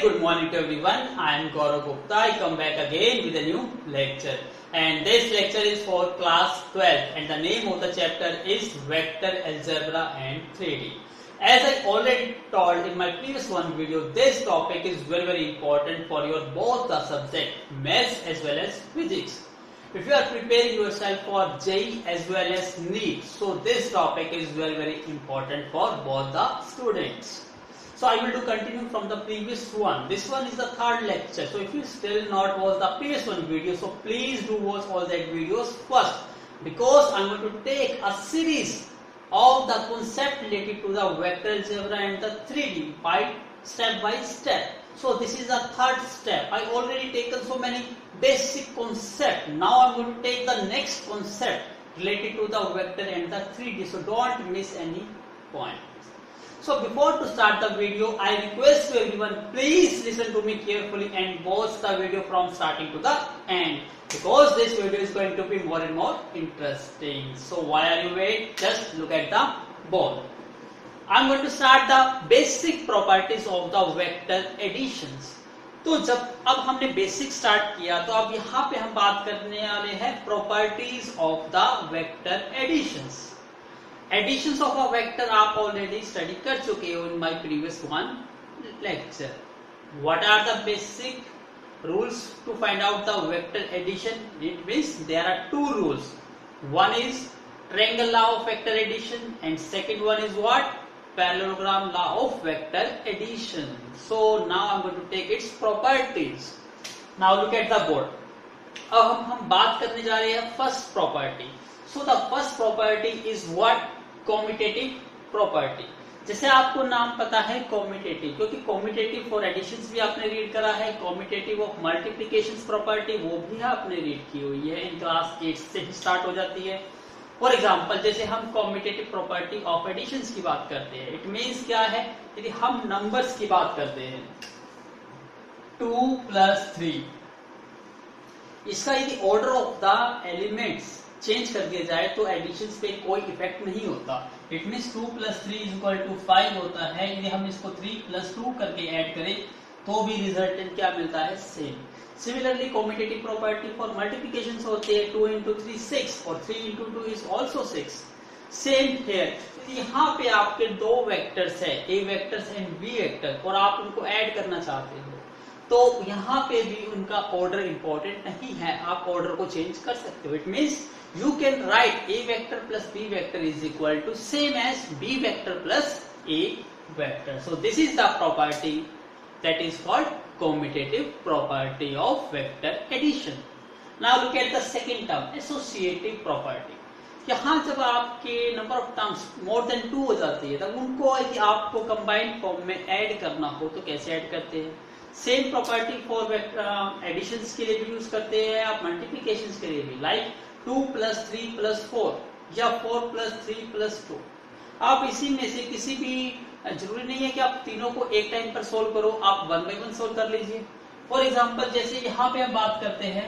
good morning to everyone. I am Gaurav Gupta. I come back again with a new lecture. And this lecture is for class 12 and the name of the chapter is Vector Algebra and 3D. As I already told in my previous one video, this topic is very important for your both the subject maths as well as physics. If you are preparing yourself for JEE as well as NEET, so this topic is very important for both the students. So I will do continue from the previous one. This one is the third lecture. So if you still not watch the previous one video, so please do watch all that videos first, because I'm going to take a series of the concept related to the vector algebra and the 3D by step by step. So this is the third step. I already taken so many basic concept. Now I'm going to take the next concept related to the vector and the 3D. So don't miss any point. So before to start the video, I request to everyone, please listen to me carefully and watch the video from starting to the end, because this video is going to be more and more interesting. So why are you waiting? Just look at the board. I'm going to start the basic properties of the vector additions. तो जब अब हमने basic start किया, तो अब यहाँ पे हम बात करने वाले हैं properties of the vector additions. Additions of a vector आप already study कर चुके हो in my previous one lecture. What are the basic rules to find out the vector addition? It means there are two rules. One is triangle law of vector addition and second one is what? Parallelogram law of vector addition. So now I'm going to take its properties. Now look at the board. अब हम बात करने जा रहे हैं first property. So the first property is what? Commutative property. जैसे आपको नाम पता है कॉम्यूटेटिव, क्योंकि कॉम्यूटेटिव फॉर एडिशंस भी आपने रीड करा है, कॉम्यूटेटिव ऑफ मल्टीप्लिकेशंस प्रॉपर्टी वो भी आपने रीड की हुई है, इन क्लास 8 से ही स्टार्ट हो जाती है. फॉर एग्जांपल जैसे हम कॉम्यूटेटिव प्रॉपर्टी ऑफ एडिशंस की बात करते हैं, इट मींस क्या है, यदि हम नंबर्स की बात करते हैं 2 + 3, इसका यदि order of the elements change कर दिया जाए तो एडिशंस पे कोई इफेक्ट नहीं होता. इट मींस 2 + 3 = 5 होता है. यदि हम इसको 3 + 2 करके ऐड करें तो भी रिजल्टेंट क्या मिलता है? Same. Similarly commutative property for multiplications होते हैं 2 × 3 6 और 3 × 2 इज आल्सो 6. Same here. यहाँ पे आपके दो वेक्टर्स है, ए वेक्टर्स एंड बी वेक्टर, और आप उनको ऐड करना चाहते हो, तो यहाँ पे भी उनका ऑर्डर इंपॉर्टेंट नहीं है, आप ऑर्डर को चेंज कर सकते हो. It means you can write a vector plus b vector is equal to same as b vector plus a vector. So this is the property that is called commutative property of vector addition. Now look at the second term, associative property. यहाँ जब आपके number of terms more than 2 हो जाती है, तब उनको यदि आपको कंबाइंड फॉर्म में ऐड करना हो तो कैसे ऐड करते हैं? सेम प्रॉपर्टी फॉर एडिशंस के लिए भी यूज करते हैं, आप मल्टीप्लिकेशंस के लिए भी, लाइक 2 + 3 + 4 या 4 + 3 + 2. आप इसी में से किसी भी, जरूरी नहीं है कि आप तीनों को एक टाइम पर सोल्व करो, आप 1 by 1 सोल्व कर लीजिए. फॉर एग्जांपल जैसे यहाँ पे हम बात करते हैं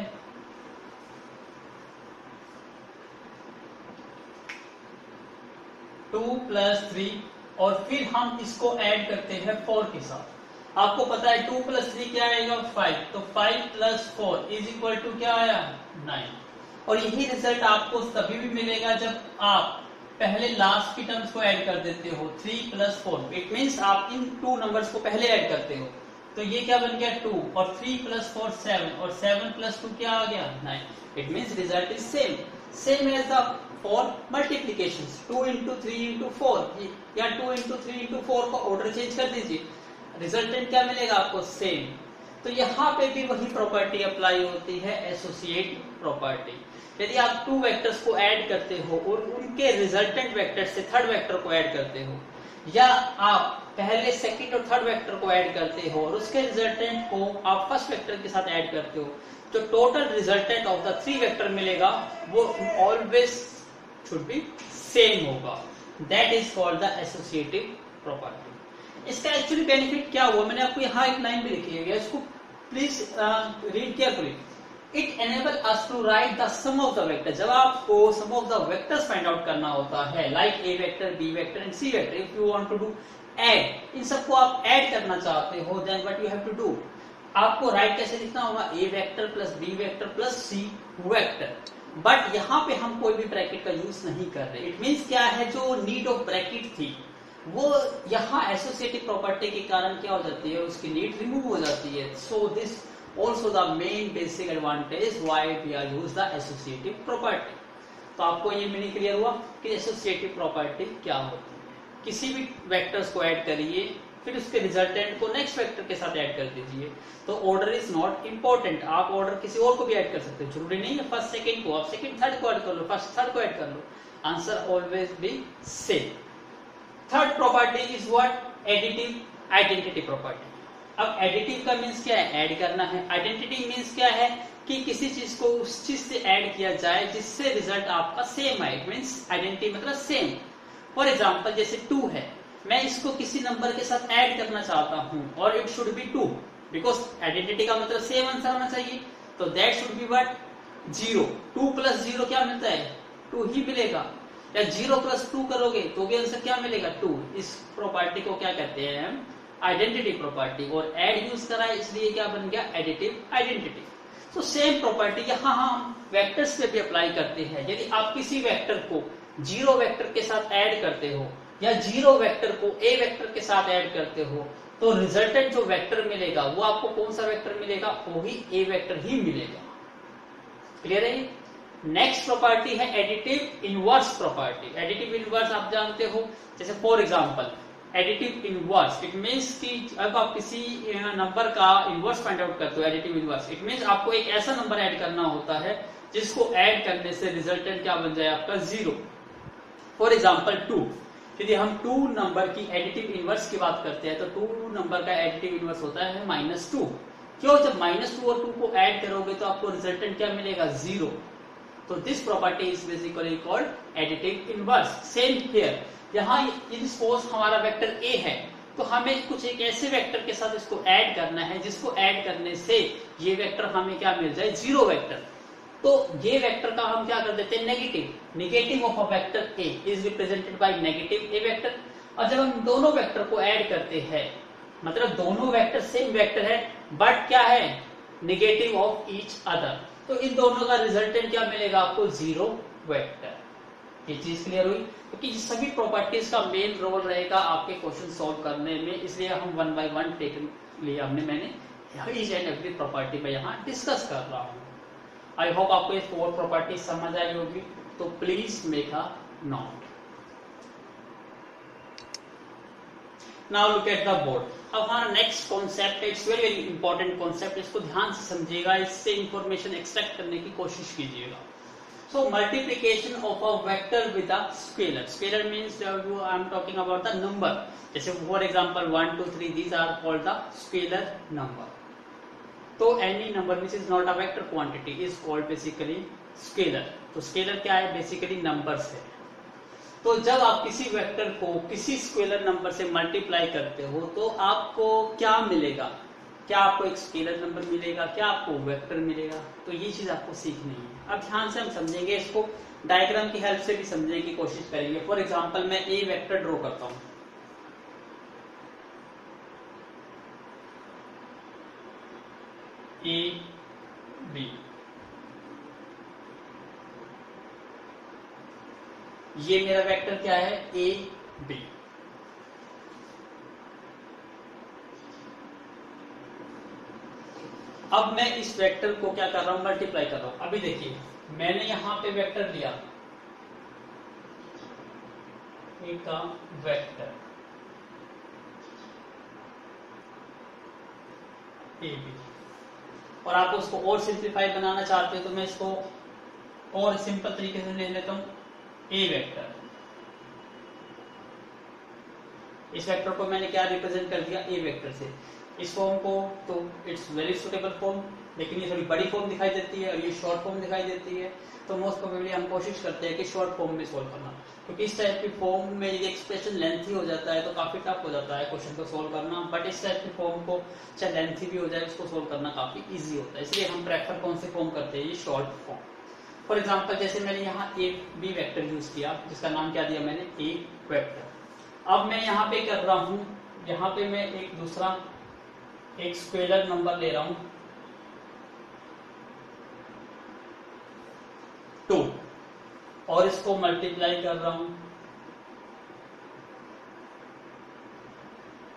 2 + 3 और फिर हम इसको ऐड करते हैं 4 के साथ. आपको पता है 2 + 3 क्या आएगा? 5. तो 5 + 4 = क्या आया? 9. और यही रिजल्ट आपको तभी भी मिलेगा जब आप पहले लास्ट की टर्म्स को ऐड कर देते हो 3 + 4. इट मींस आप इन 2 नंबर्स को पहले ऐड करते हो, तो ये क्या बन गया? 2 और 3 + 4 7 और 7 + 2 क्या आ गया? 9. It means result is same as the for multiplications 2 × 3 × 4 या 2 × 3 × 4 को ऑर्डर चेंज कर दीजिए, रिजल्टेंट क्या मिलेगा आपको? सेम. तो यहाँ पे भी वही प्रॉपर्टी अप्लाई होती है, एसोसिएट प्रॉपर्टी. यदि आप 2 वेक्टर्स को ऐड करते हो और उनके रिजल्टेंट वेक्टर से थर्ड वेक्टर को ऐड करते हो, या आप पहले सेकंड और थर्ड वेक्टर को ऐड करते हो और उसके रिजल्टेंट को आप फर्स्ट वेक्टर के साथ ऐड करते हो, तो total resultant of the 3 vector मिलेगा वो ऑलवेज शुड बी सेम होगा. That is called the associative property. इसका एक्चुअली बेनिफिट क्या हुआ, मैंने आपको यहाँ एक लाइन भी लिखी है, इसको please read carefully. It enable us to write the sum of the vector. जब आपको sum of the vectors find out करना होता है, like A vector, B vector and C vector, if you want to do add, इन सबको आप add करना चाहते हो, then what you have to do, आपको राइट कैसे लिखना होगा, A vector plus B vector plus C vector. But यहाँ पे हम कोई भी ब्रैकेट का यूज नहीं कर रहे। इट मीन्स क्या है, जो नीड ऑफ ब्रैकेट थी वो यहाँ एसोसिएटिव प्रॉपर्टी के कारण क्या हो जाती है, उसकी नीड रिमूव हो जाती है। So this also the main basic advantage why we are use the associative property. तो आपको ये मीनिंग क्लियर हुआ कि एसोसिएटिव प्रॉपर्टी क्या होती है। किसी भी वेक्टर्स को ऐड करिए, फिर उसके रिजल्टेंट को नेक्स्ट वेक्टर के साथ ऐड कर दीजिए। तो ऑर्डर इज नॉट इम्पोर्टेंट, आप ऑर्डर किसी और को भी ऐड कर सकते हो, जरूरी नहीं है फर्स्ट सेकंड को, आप सेकंड थर्ड को ऐड कर लो, फर्स्ट थर्ड को ऐड कर लो, answer always be same. Third property is what, additive identity property. अब एडिटिव का मीन्स क्या है, ऐड करना है। आइडेंटिटी मीन्स क्या है कि किसी चीज को उस चीज से ऐड किया जाए जिससे रिजल्ट आपका सेम आए। इट मीन्स आइडेंटिटी मतलब सेम। फॉर एग्जाम्पल जैसे 2 है, मैं इसको किसी नंबर के साथ ऐड करना चाहता हूं और it should be 2, because identity का मतलब सेम आंसर होना चाहिए। तो that should be what, 0। 2 plus 0 क्या मिलता है, 2 ही मिलेगा। या 0 प्लस 2 करोगे तो भी आंसर क्या मिलेगा, 2। इस प्रॉपर्टी को क्या कहते हैं हम, आइडेंटिटी प्रॉपर्टी। और ऐड यूज करा है इसलिए क्या बन गया, एडिटिव आइडेंटिटी। तो सेम प्रॉपर्टी यहाँ हम वेक्टर्स पे भी अप्लाई करते हैं। यदि आप किसी वेक्टर को 0 वेक्टर के साथ ऐड करते हो या 0 वेक्टर को ए वेक्टर के साथ ऐड करते हो, तो रिजल्टेंट जो वेक्टर मिलेगा वो आपको कौन सा वेक्टर मिलेगा, वो ही ए वेक्टर ही मिलेगा। क्लियर है। नेक्स्ट प्रॉपर्टी है additive inverse property. Additive inverse आप जानते हो, जैसे for example additive inverse, it means कि अब आप किसी नंबर का इनवर्स फाइंड आउट करते हो, एडिटिव इनवर्स, इट मींस आपको एक ऐसा नंबर ऐड करना होता है जिसको ऐड करने से रिजल्टेंट क्या बन जाए आपका, 0। फॉर एग्जांपल 2, यदि हम 2 नंबर की एडिटिव इनवर्स की बात करते हैं तो 2 नंबर का एडिटिव इनवर्स होता है -2। क्यों, जब -2 और 2 को ऐड करोगे तो आपको रिजल्टेंट क्या मिलेगा, 0। तो this property is basically called additive inverse. Same here, यहाँ यदि सपोज हमारा वेक्टर ए है तो हमें कुछ एक ऐसे वेक्टर के साथ इसको ऐड करना है जिसको ऐड करने से ये वेक्टर हमें क्या मिल जाए, 0 वेक्टर। तो ये वेक्टर का हम क्या कर देते हैं, negative. Negative of a vector A is represented by negative A vector. और जब हम दोनों वेक्टर को ऐड करते हैं, मतलब दोनों वेक्टर सेम वेक्टर है बट क्या है, नेगेटिव ऑफ ईच अदर, तो इन दोनों का रिजल्टेंट क्या मिलेगा आपको, 0 वेक्टर। ये चीज क्लियर हुई। क्योंकि तो सभी प्रॉपर्टीज का मेन रोल रहेगा आपके क्वेश्चन सॉल्व करने में, इसलिए हम 1 बाय 1 टेक लिया हमने, मैंने ईच एंड एवरी प्रॉपर्टी में यहाँ डिस्कस कर रहा हूँ। आई होप आपको ये 4 प्रॉपर्टी समझ आई होगी, तो please make a note. Now look at the board. अब हमारा next concept, it's very very important concept, इसको ध्यान से समझिएगा, इससे इंफॉर्मेशन एक्सट्रैक्ट करने की कोशिश कीजिएगा। So multiplication of a vector with a scalar. Scalar means I am talking about the number. जैसे for example 1, 2, 3, these are called the scalar number. तो any number which is not a vector quantity is called basically scalar. तो scalar क्या है, basically numbers है। तो जब आप किसी वेक्टर को किसी स्केलर नंबर से मल्टीप्लाई करते हो तो आपको क्या मिलेगा, क्या आपको एक स्केलर नंबर मिलेगा, क्या आपको वेक्टर मिलेगा। तो ये चीज आपको सीखनी है। अब ध्यान से हम समझेंगे इसको, डायग्राम की हेल्प से भी समझने की कोशिश करेंगे। फॉर एग्जांपल मैं ए वेक्टर ड्रॉ करता हूं, ए बी, ये मेरा वेक्टर क्या है, ए बी। अब मैं इस वेक्टर को क्या कर रहा हूं, मल्टीप्लाई कर रहा हूं। अभी देखिए मैंने यहां पे वेक्टर लिया, ए का वेक्टर ए बी, और आप उसको और सिंप्लीफाई बनाना चाहते हो तो मैं इसको और सिंपल तरीके से ले लेता हूं, ए वेक्टर। इस वेक्टर को मैंने क्या रिप्रेजेंट कर दिया, ए वेक्टर से। इस फॉर्म को तो इट्स वेरी सुटेबल फॉर्म, लेकिन ये थोड़ी बड़ी फॉर्म दिखाई देती है और ये शॉर्ट फॉर्म दिखाई देती है। तो मोस्ट प्रोबेबली हम कोशिश करते हैं कि शॉर्ट फॉर्म में सोल्व करना, क्योंकि इस टाइप की फॉर्म में ये एक्सप्रेशन लेंथी हो जाता है तो काफी टफ हो जाता है क्वेश्चन को सोल्व करना। बट इस टाइप की फॉर्म को चाहे लेंथी भी हो जाए उसको सोल्व करना काफी ईजी होता है, इसलिए हम प्रेफर कौन सी फॉर्म करते हैं, ये शॉर्ट फॉर्म। फॉर एग्जाम्पल जैसे मैंने यहाँ ए बी वेक्टर यूज किया, जिसका नाम क्या दिया मैंने, ए वेक्टर। अब मैं यहाँ पे कर रहा हूं, यहाँ पे मैं एक दूसरा एक स्केलर नंबर ले रहा हूं 2 और इसको मल्टीप्लाई कर रहा हूं।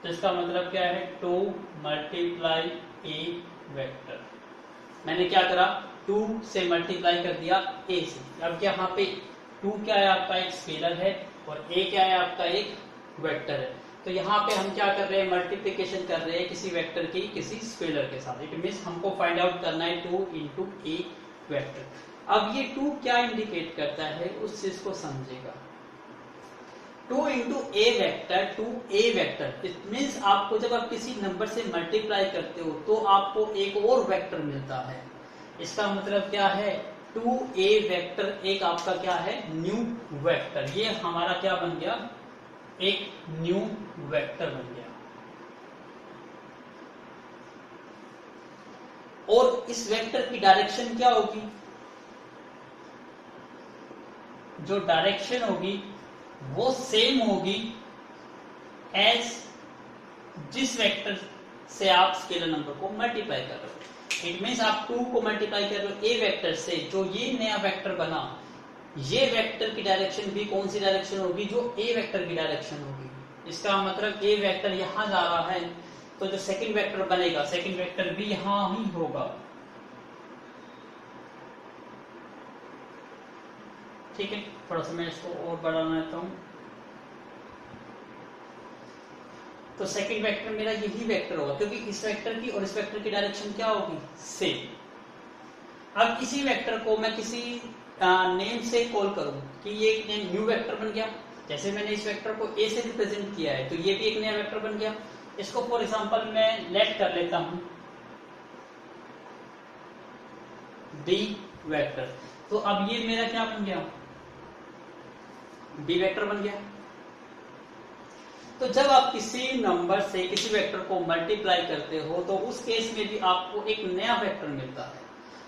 तो इसका मतलब क्या है 2 मल्टीप्लाई ए वेक्टर। मैंने क्या करा 2 से मल्टीप्लाई कर दिया ए से। अब यहाँ पे 2 क्या है आपका एक स्केलर है और ए क्या है आपका एक वेक्टर है। तो यहाँ पे हम क्या कर रहे हैं मल्टीप्लिकेशन कर रहे हैं किसी वेक्टर की किसी स्केलर के साथ। इट मीन्स हमको फाइंड आउट करना है 2 इंटू ए वेक्टर। अब ये 2 क्या इंडिकेट करता है उस चीज को समझेगा। 2 into A vector 2a vector it means आपको जब आप किसी नंबर से मल्टीप्लाई करते हो तो आपको एक और वेक्टर मिलता है। इसका मतलब क्या है 2a वेक्टर एक आपका क्या है न्यू वेक्टर। ये हमारा क्या बन गया एक न्यू वेक्टर बन गया। और इस वेक्टर की डायरेक्शन क्या होगी, जो डायरेक्शन होगी वो सेम होगी एज जिस वेक्टर से आप स्केलर नंबर को मल्टीप्लाई कर रहे हो। इट मीन्स आप 2 को मल्टीप्लाई कर रहे हो ए वेक्टर से, जो ये नया वेक्टर बना ये वेक्टर की डायरेक्शन भी कौन सी डायरेक्शन होगी जो ए वेक्टर की डायरेक्शन होगी। इसका मतलब ए वेक्टर यहां जा रहा है तो जो सेकंड वेक्टर बनेगा सेकंड वेक्टर भी यहां ही होगा। ठीक है, थोड़ा सा मैं इसको और बढ़ाना चाहता हूं। तो सेकंड वेक्टर मेरा यही वेक्टर होगा क्योंकि इस वेक्टर की और इस वेक्टर की डायरेक्शन क्या होगी सेम। अब इसी वेक्टर को मैं किसी नेम से कॉल करूं कि ये एक नेम न्यू वेक्टर बन गया। जैसे मैंने इस वेक्टर को ए से रिप्रेजेंट किया है तो ये भी एक नया वेक्टर बन गया। इसको फॉर एग्जांपल मैं लेट कर लेता हूं बी वेक्टर। तो अब ये मेरा क्या बन गया बी वेक्टर बन गया। तो जब आप किसी नंबर से किसी वेक्टर को मल्टीप्लाई करते हो तो उस केस में भी आपको एक नया वेक्टर मिलता है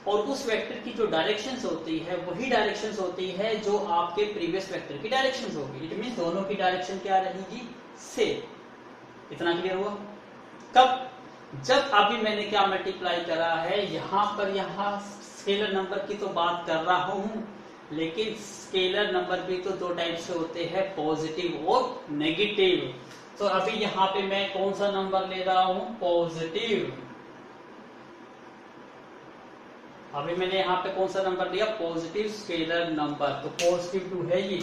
और उस वेक्टर की जो डायरेक्शंस होती है वही डायरेक्शंस होती है जो आपके प्रीवियस वेक्टर की डायरेक्शंस होगी। इट मींस दोनों की डायरेक्शन क्या रहेगी सेम। इतना क्लियर हुआ। कब, जब अभी मैंने क्या मल्टीप्लाई करा है यहां पर, यहां स्केलर नंबर की तो बात कर रहा हूं लेकिन स्केलर नंबर भी तो 2 टाइप से होते हैं पॉजिटिव और नेगेटिव। तो अभी यहां पे मैं कौन सा नंबर ले रहा हूं पॉजिटिव। अभी मैंने यहाँ पे कौन सा नंबर लिया पॉजिटिव स्केलर नंबर। तो पॉजिटिव 2 है ये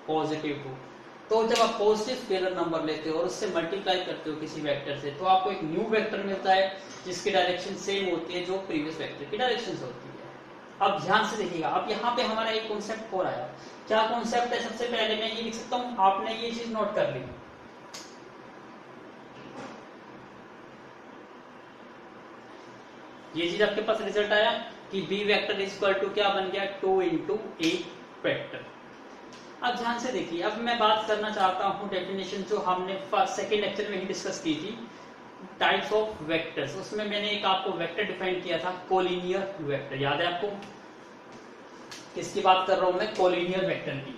पॉजिटिव 2। तो जब आप पॉजिटिव स्केलर नंबर लेते हो और उससे मल्टीप्लाई करते हो किसी वेक्टर से तो आपको एक न्यू वेक्टर मिलता है जिसकी डायरेक्शन सेम होती है जो प्रीवियस वेक्टर की डायरेक्शन होती है। अब ध्यान से देखिएगा, अब यहाँ पे हमारा एक कॉन्सेप्ट हो रहा है। क्या कॉन्सेप्ट है, सबसे पहले मैं ये लिख सकता हूं, आपने ये चीज नोट कर ली। ये चीज आपके पास रिजल्ट आया कि B vector is equal to क्या बन गया 2 इंटू ए वेक्टर। अब ध्यान से देखिए, अब मैं बात करना चाहता हूं डेफिनेशन जो हमने सेकेंड लेक्चर में ही डिस्कस की थी टाइप्स ऑफ वेक्टर्स। उसमें मैंने एक आपको वेक्टर डिफाइन किया था कोलिनियर वेक्टर। याद है आपको किसकी बात कर रहा हूं मैं, कोलिनियर वेक्टर की।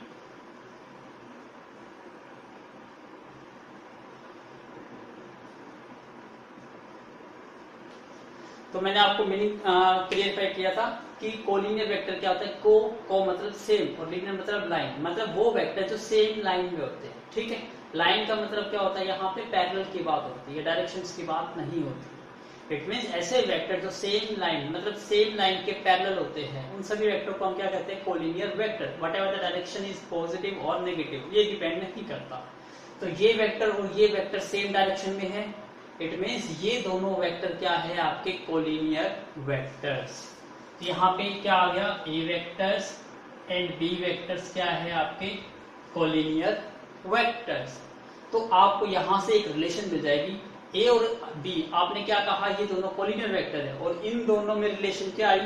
तो मैंने आपको मीनिंग क्लियरफाई किया था कि कोलिनियर वेक्टर क्या होता है। को मतलब सेम और लिनियर मतलब लाइन, मतलब वो वेक्टर जो सेम लाइन में होते हैं। ठीक है, लाइन का मतलब क्या होता है, यहाँ पे पैरेलल की बात होती है, डायरेक्शंस की बात नहीं होती। इट मींस ऐसे वेक्टर जो सेम लाइन मतलब सेम लाइन के पैरेलल होते हैं उन सभी वेक्टर को हम क्या कहते हैं collinear vector. What ever the direction is positive और नेगेटिव ये डिपेंड नहीं करता। तो ये वेक्टर और ये वेक्टर सेम डायरेक्शन में है। इट मीन्स ये दोनों वेक्टर क्या है आपके कोलिनियर वेक्टर्स। यहाँ पे क्या आ गया ए वेक्टर्स एंड बी वेक्टर्स क्या है आपके कोलिनियर वेक्टर्स। तो आपको यहां से एक रिलेशन मिल जाएगी ए और बी। आपने क्या कहा ये दोनों कोलिनियर वेक्टर है और इन दोनों में रिलेशन क्या I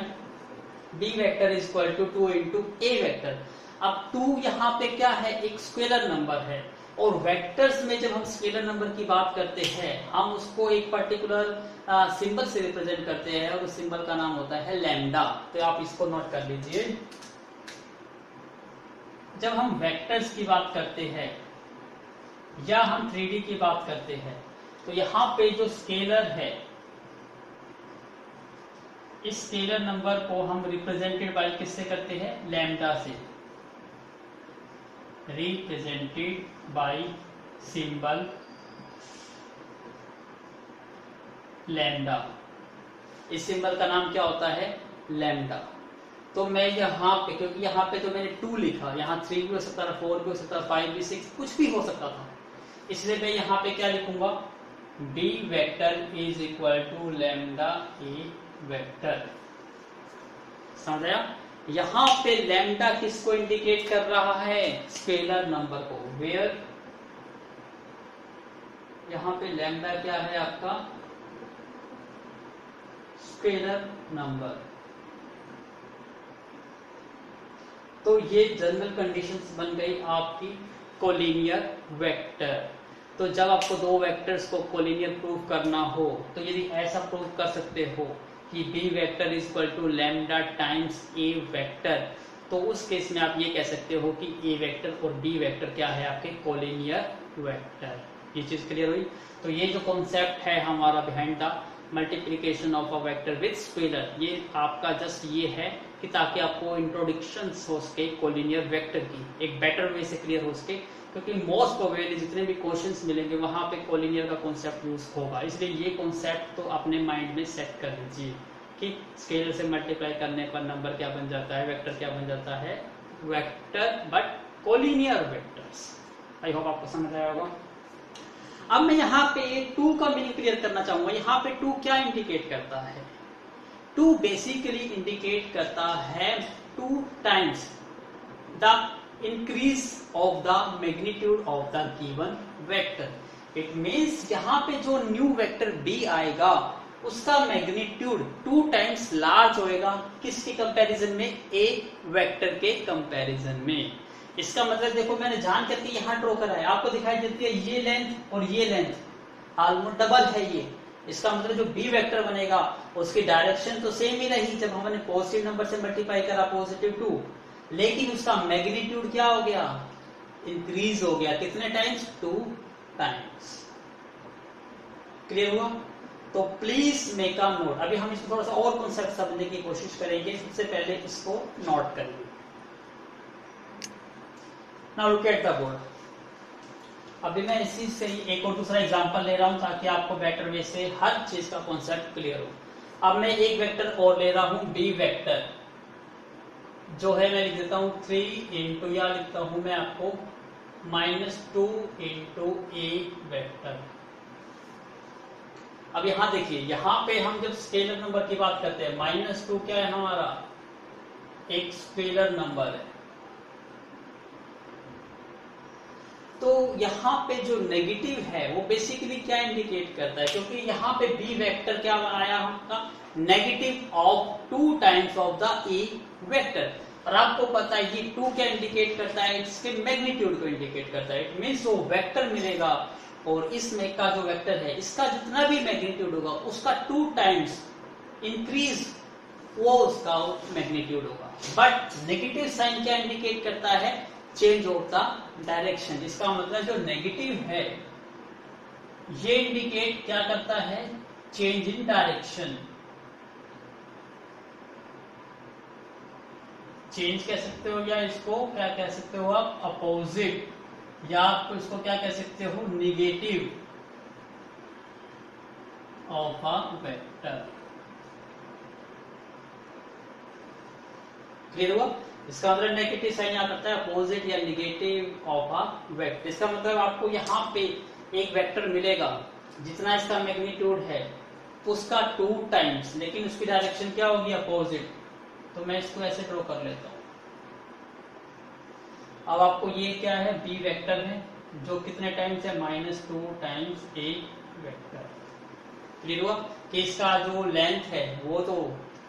B vector is equal to 2 into A vector. अब 2 यहाँ पे क्या है एक स्केलर नंबर है और वेक्टर्स में जब हम स्केलर नंबर की बात करते हैं हम उसको एक पर्टिकुलर सिंबल से रिप्रेजेंट करते हैं और उस सिंबल का नाम होता है लैम्डा। तो आप इसको नोट कर लीजिए जब हम वेक्टर्स की बात करते हैं या हम 3D की बात करते हैं तो यहाँ पे जो स्केलर है, इस स्केलर नंबर को हम रिप्रेजेंटेड बाय किससे करते हैं? लैम्डा से, रिप्रेजेंटेड बाय सिंबल लैम्डा। इस सिंबल का नाम क्या होता है? लैम्डा। तो मैं यहाँ पे, क्योंकि यहाँ पे तो मैंने 2 लिखा, यहाँ 3 भी हो सकता था, 4 भी हो सकता था, 5 भी, 6 कुछ भी हो सकता था, इसलिए मैं यहाँ पे क्या लिखूंगा? B vector is equal to lambda A vector. समझ आया? यहाँ पे लैम्डा किसको इंडिकेट कर रहा है? स्केलर नंबर को। वेयर यहाँ पे लैम्डा क्या है आपका? Scalar number. तो ये जनरल कंडीशंस बन गई आपकी कोलिनियर वेक्टर। तो जब आपको 2 वेक्टर्स को कोलिनियर प्रूव करना हो, तो यदि ऐसा प्रूव कर सकते हो कि B vector is equal to lambda times A vector, तो उस केस में आप ये कह सकते हो कि ए वेक्टर और बी वेक्टर क्या है? आपके कोलिनियर वेक्टर। ये चीज क्लियर हुई? तो ये जो कॉन्सेप्ट है हमारा behind the multiplication of a vector with scalar, ये आपका जस्ट ये है कि ताकि आपको इंट्रोडक्शन हो सके कोलिनियर वेक्टर की एक बेटर वे से क्लियर हो सके, क्योंकि मोस्ट प्रोबेबली जितने भी क्वेश्चंस मिलेंगे वहां पे कोलिनियर का कॉन्सेप्ट यूज होगा। इसलिए ये कॉन्सेप्ट तो अपने माइंड में सेट कर लीजिए कि स्केलर से मल्टीप्लाई करने पर नंबर क्या बन जाता है, वेक्टर क्या बन जाता है? Vector, but collinear vectors. I hope आपको समझ आया होगा। अब मैं यहाँ पे 2 का मीनिंग क्लियर करना चाहूंगा। यहाँ पे 2 क्या इंडिकेट करता है? 2 बेसिकली इंडिकेट करता है 2 times the increase of the magnitude of the given vector. It means यहाँ पे जो न्यू वेक्टर बी आएगा उसका मैग्नीट्यूड 2 टाइम्स लार्ज होएगा। किसके कंपैरिजन में? ए वेक्टर के कंपैरिजन में। इसका मतलब देखो, मैंने जान करके यहाँ ड्रॉ करा है, आपको दिखाई देती है ये लेंथ और ये लेंथ ऑलमोस्ट डबल है ये। इसका मतलब जो बी वेक्टर बनेगा उसकी डायरेक्शन तो सेम ही रही जब हमने पॉजिटिव नंबर से मल्टीप्लाई करा, +2, लेकिन उसका मैग्नीट्यूड क्या हो गया? इंक्रीज हो गया। कितने टाइम्स? 2 टाइम्स। क्लियर हुआ? तो प्लीज मेक अ नोट। अभी हम इसको थोड़ा सा और कॉन्सेप्ट समझने की कोशिश करेंगे। सबसे पहले इसको नोट करिए। Now look at the board. अभी मैं इसी से ही एक और दूसरा एग्जांपल ले रहा हूं ताकि आपको बेटर वे से हर चीज का कॉन्सेप्ट क्लियर हो। अब मैं एक वेक्टर और ले रहा हूं, बी वेक्टर, जो है मैं लिख देता हूं 3 इंटू, या लिखता हूं मैं आपको -2 इंटू ए वेक्टर। अब यहां देखिए, यहां पे हम जब स्केलर नंबर की बात करते हैं, -2 क्या है हमारा? एक स्केलर नंबर है। तो यहाँ पे जो नेगेटिव है वो बेसिकली क्या इंडिकेट करता है? क्योंकि यहाँ पे बी वेक्टर क्या आया हमका? Negative of 2 times of the A vector. और आपको पता है ये 2 क्या इंडिकेट करता है? इसके मैग्नीट्यूड को इंडिकेट करता है। इट मीन्स वो वेक्टर मिलेगा और इसमें का जो वेक्टर है इसका जितना भी मैग्नीट्यूड होगा उसका 2 टाइम्स इंक्रीज वो उसका मैग्नीट्यूड होगा। बट नेगेटिव साइन क्या इंडिकेट करता है? Change of the direction. इसका मतलब जो नेगेटिव है ये इंडिकेट क्या करता है? Change in direction. चेंज कह सकते हो, या इसको क्या कह सकते हो आप? अपोजिट, या आपको इसको क्या कह सकते हो? Negative of a vector. Clear हुआ? इसका मतलब नेगेटिव साइन यहाँ करता है अपोजिट या निगेटिव ऑफ अ वेक्टर। इसका मतलब आपको यहाँ पे एक वेक्टर मिलेगा जितना इसका मैग्नीट्यूड है उसका 2 टाइम्स, लेकिन उसकी डायरेक्शन क्या होगी? अपोजिट। तो मैं इसको ऐसे ड्रॉ कर लेता हूं। अब आपको ये क्या है? बी वेक्टर है जो कितने टाइम्स है? -2 टाइम्स ए वेक्टर। क्लियर हुआ कि इसका जो लेंथ है वो तो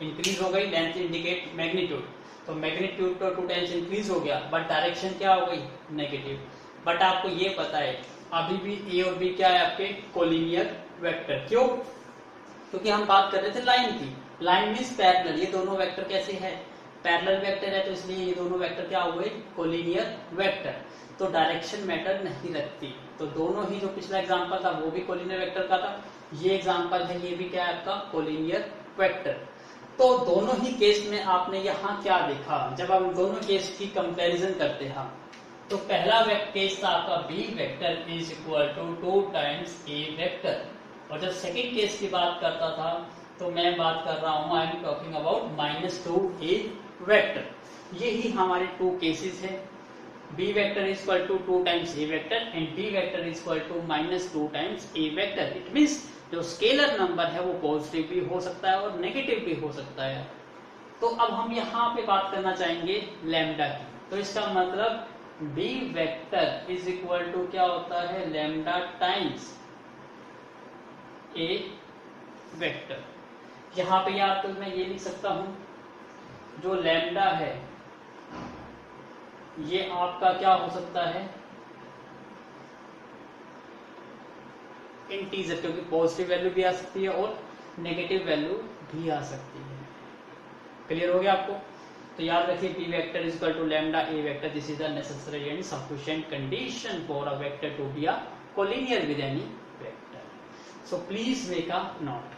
इंक्रीज हो गई, लेंथ इंडिकेट मैग्नीट्यूड, तो मैग्नीट्यूड तो 2 टाइम्स इंक्रीज हो गया, बट डायरेक्शन क्या हो गई? नेगेटिव। बट आपको ये पता है अभी भी ए और बी क्या है? आपके कोलिनियर वेक्टर। क्यों? क्योंकि हम बात कर रहे थे लाइन की। Line means parallel. ये दोनों वेक्टर कैसे है? पैरेलल वेक्टर है तो इसलिए ये दोनों वेक्टर क्या हुए, कोलिनियर वेक्टर। तो डायरेक्शन मैटर नहीं रखती। तो दोनों ही, जो पिछला एग्जांपल था वो भी कोलिनियर वेक्टर का था, ये एग्जांपल है ये भी क्या है आपका, कोलिनियर वेक्टर। तो दोनों ही केस में आपने यहाँ क्या देखा, जब हम दोनों केस की कंपैरिजन करते हैं, तो पहला केस था आपका B vector is equal to 2 times A vector, और जब सेकेंड केस की बात करता था तो मैं बात कर रहा हूं, I am talking about -2 A vector. यही हमारे 2 केसेस है, B vector is equal to 2 times A vector and B vector is equal to -2 times A vector. It means जो स्केलर नंबर है वो पॉजिटिव भी हो सकता है और नेगेटिव भी हो सकता है। तो अब हम यहाँ पे बात करना चाहेंगे लैम्डा की। तो इसका मतलब B vector is equal to क्या होता है, लैम्डा टाइम्स ए वेक्टर। यहाँ पे यार तो मैं ये लिख सकता हूं, जो लैम्डा है ये आपका क्या हो सकता है, इंटीजर, क्योंकि पॉजिटिव वैल्यू भी आ सकती है और नेगेटिव वैल्यू भी आ सकती है। क्लियर हो गया आपको? तो याद रखिए B vector is equal to lambda A vector, this is the necessary and sufficient condition for a vector to be a collinear with any vector. So please make a note.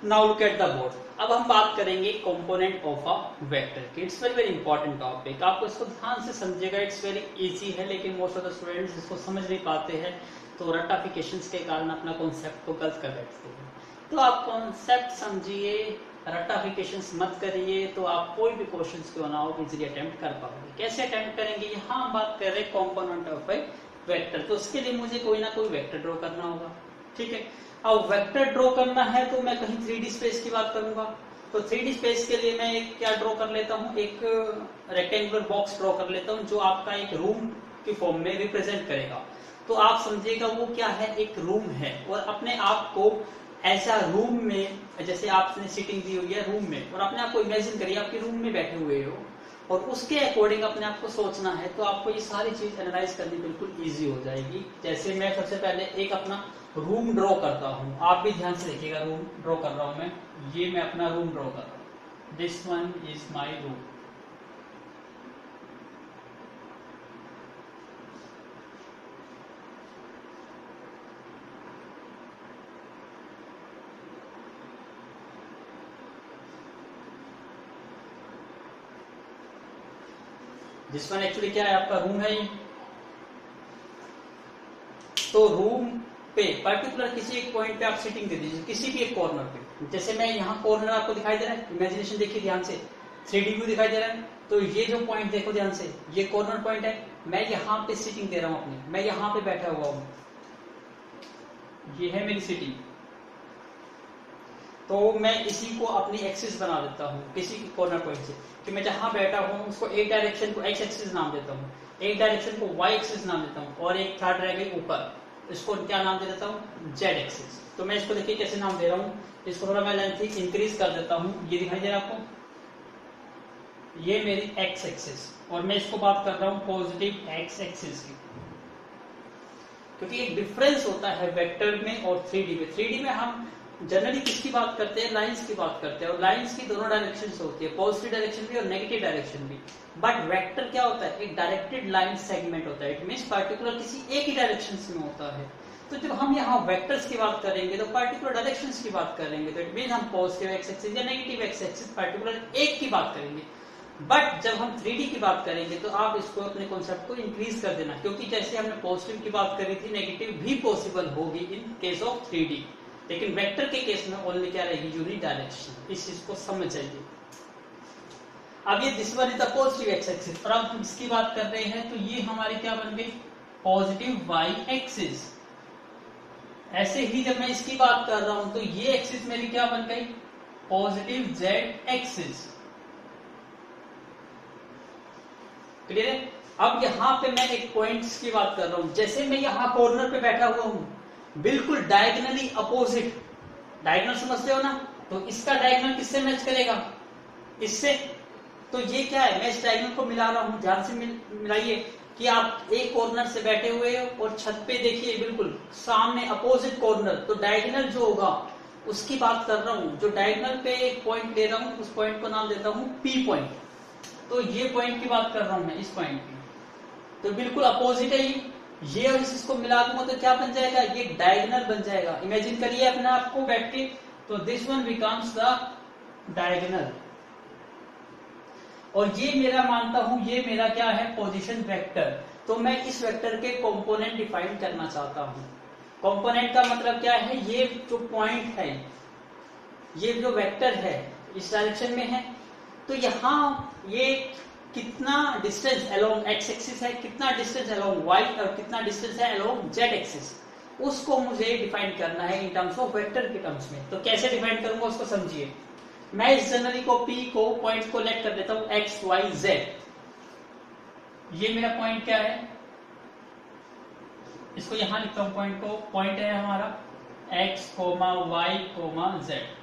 Now look at the board. अब हम बात करेंगे component of a vector की। It's very very important topic, आपको इसको ध्यान से समझिएगा। इट्स वेरी इजी है, लेकिन मोस्ट ऑफ द स्टूडेंट्स इसको समझ नहीं पाते हैं, तो रट्टाफिकेशंस के कारण अपना कॉन्सेप्ट को गलत कर बैठते हैं। तो आप कॉन्सेप्ट समझिए, रट्टाफिकेशंस मत करिए, तो आप कोई भी क्वेश्चंस क्यों ना हो इजीली अटेम्प्ट कर पाओगे। कैसे अटेम्प्ट करेंगे, यहाँ हम बात कर रहे हैं कंपोनेंट ऑफ ए वेक्टर, तो उसके लिए मुझे कोई ना कोई वेक्टर ड्रॉ करना होगा। ठीक है, अब वेक्टर ड्रॉ करना है तो मैं कहीं 3D स्पेस की बात करूंगा। तो 3D स्पेस के लिए मैं एक क्या ड्रॉ कर लेता हूँ, एक रेक्टेंगुलर बॉक्स ड्रॉ कर लेता हूँ जो आपका एक रूम की फॉर्म में रिप्रेजेंट करेगा। तो आप समझिएगा वो क्या है, एक रूम है, और अपने आप को ऐसा रूम में, जैसे आपने सीटिंग दी हुई है रूम में, और अपने आप को इमेजिन करिए आपके रूम में बैठे हुए हो, और उसके अकॉर्डिंग अपने आप को सोचना है, तो आपको ये सारी चीज एनालाइज करनी बिल्कुल इजी हो जाएगी। जैसे मैं सबसे पहले एक अपना रूम ड्रॉ करता हूँ, आप भी ध्यान से देखिएगा, रूम ड्रॉ कर रहा हूं मैं, ये मैं अपना रूम ड्रॉ कर रहा हूँ, this one is my room. This one actually क्या है, आपका रूम है ये। तो रूम पे पर्टिकुलर किसी एक पॉइंट पे आप सिटिंग दे दीजिए, किसी भी एक कॉर्नर पे। जैसे मैं यहाँ कॉर्नर आपको दिखाई दे रहा है, इमेजिनेशन देखिए ध्यान से, 3D व्यू दिखाई दे रहा है। तो ये जो पॉइंट देखो ध्यान से, ये कॉर्नर पॉइंट है, मैं यहाँ पे सिटिंग दे रहा हूँ अपनी, मैं यहाँ पे बैठा हुआ हूँ, ये है मेरी सिटिंग। तो मैं इसी को अपनी एक्सिस बना देता हूँ किसी कॉर्नर पॉइंट से, कि मैं जहां बैठा हूँ उसको एक डायरेक्शन को एक्स एक्सिस नाम देता हूँ, एक डायरेक्शन को वाई एक्सिस नाम देता हूँ, और एक थर्ड रह गई ऊपर, इसको क्या नाम दे देता हूँ, जेड एक्सिस। तो मैं इसको देखिए कैसे नाम दे रहा हूँ, इसको थोड़ा मैं लेंथ इंक्रीज कर देता हूँ, ये दिखाई दे रहा है आपको, ये मेरी एक्स एक्सिस, और मैं इसको बात कर रहा हूँ पॉजिटिव एक्स एक्सिस की, क्योंकि एक डिफरेंस होता है वेक्टर में और 3D में। 3D में हम जनरली किसकी बात करते हैं, लाइंस की बात करते हैं, और लाइंस की दोनों डायरेक्शंस होती है, पॉजिटिव डायरेक्शन भी और नेगेटिव डायरेक्शन भी। बट वेक्टर क्या होता है, एक डायरेक्टेड लाइन सेगमेंट होता है, इट मींस पर्टिकुलर किसी एक ही डायरेक्शन में होता है। तो जब हम यहाँ वेक्टर्स की बात करेंगे तो पर्टिकुलर डायरेक्शंस की बात करेंगे, तो इट मींस हम पॉजिटिव एक्स एक्सिस या नेगेटिव एक्स एक्सिस पर्टिकुलर एक की बात करेंगे। बट जब हम 3D की बात करेंगे तो आप इसको अपने कॉन्सेप्ट को इंक्रीज कर देना, क्योंकि जैसे हमने पॉजिटिव की बात करी थी, नेगेटिव भी पॉसिबल होगी इन केस ऑफ 3D, लेकिन वेक्टर के केस में ओनली क्या रहेगी, यूनिडायरेक्शन। इस चीज को समझ जाइए। अब ये this one is the positive x axis, और अब हम इसकी बात कर रहे हैं तो ये हमारी क्या बन गई, पॉजिटिव वाई एक्सिस। ऐसे ही जब मैं इसकी बात कर रहा हूं तो ये एक्सिस मेरी क्या बन गई, पॉजिटिव जेड एक्सिस। क्लियर है? अब यहाँ पे मैं एक पॉइंट्स की बात कर रहा हूं, जैसे मैं यहाँ कॉर्नर पे बैठा हुआ हूं, बिल्कुल डायगनली अपोजिट, डायगनल समझते हो ना, तो इसका डायगनल किससे मैच करेगा, इससे। तो ये क्या है, मैं इस डायगनल को मिला रहा हूं, ध्यान से मिलाइए कि आप एक कॉर्नर से बैठे हुए हो और छत पे देखिए बिल्कुल सामने अपोजिट कॉर्नर, तो डायगनल जो होगा उसकी बात कर रहा हूं। जो डायगोनल पे पॉइंट ले रहा हूं उस पॉइंट को नाम देता हूं पी पॉइंट। तो ये पॉइंट की बात कर रहा हूं मैं, इस पॉइंट की। तो बिल्कुल अपोजिट है ये और इसको मिला दूंगा तो क्या बन जाएगा, ये डायगोनल बन जाएगा। इमेजिन करिए अपने आप को बैठ के, तो this one becomes the diagonal. और ये मेरा मानता हूं ये मेरा क्या है, पोजीशन वेक्टर। तो मैं इस वेक्टर के कंपोनेंट डिफाइन करना चाहता हूं। कंपोनेंट का मतलब क्या है, ये जो पॉइंट है, ये जो वेक्टर है इस डायरेक्शन में है, तो यहां ये कितना डिस्टेंस अलोंग एक्स एक्सिस है, कितना डिस्टेंस अलोंग वाई और कितना डिस्टेंस है अलोंग जेड एक्सिस, उसको मुझे डिफाइन करना है इन टर्म्स ऑफ वेक्टर के टर्म्स में। तो कैसे डिफाइन करूंगा उसको समझिए। मैं इस जनरली को पी को पॉइंट को लेट कर देता हूं एक्स वाई जेड। ये मेरा पॉइंट क्या है, इसको यहां लिखता हूं पॉइंट को। पॉइंट है हमारा X comma Y comma Z.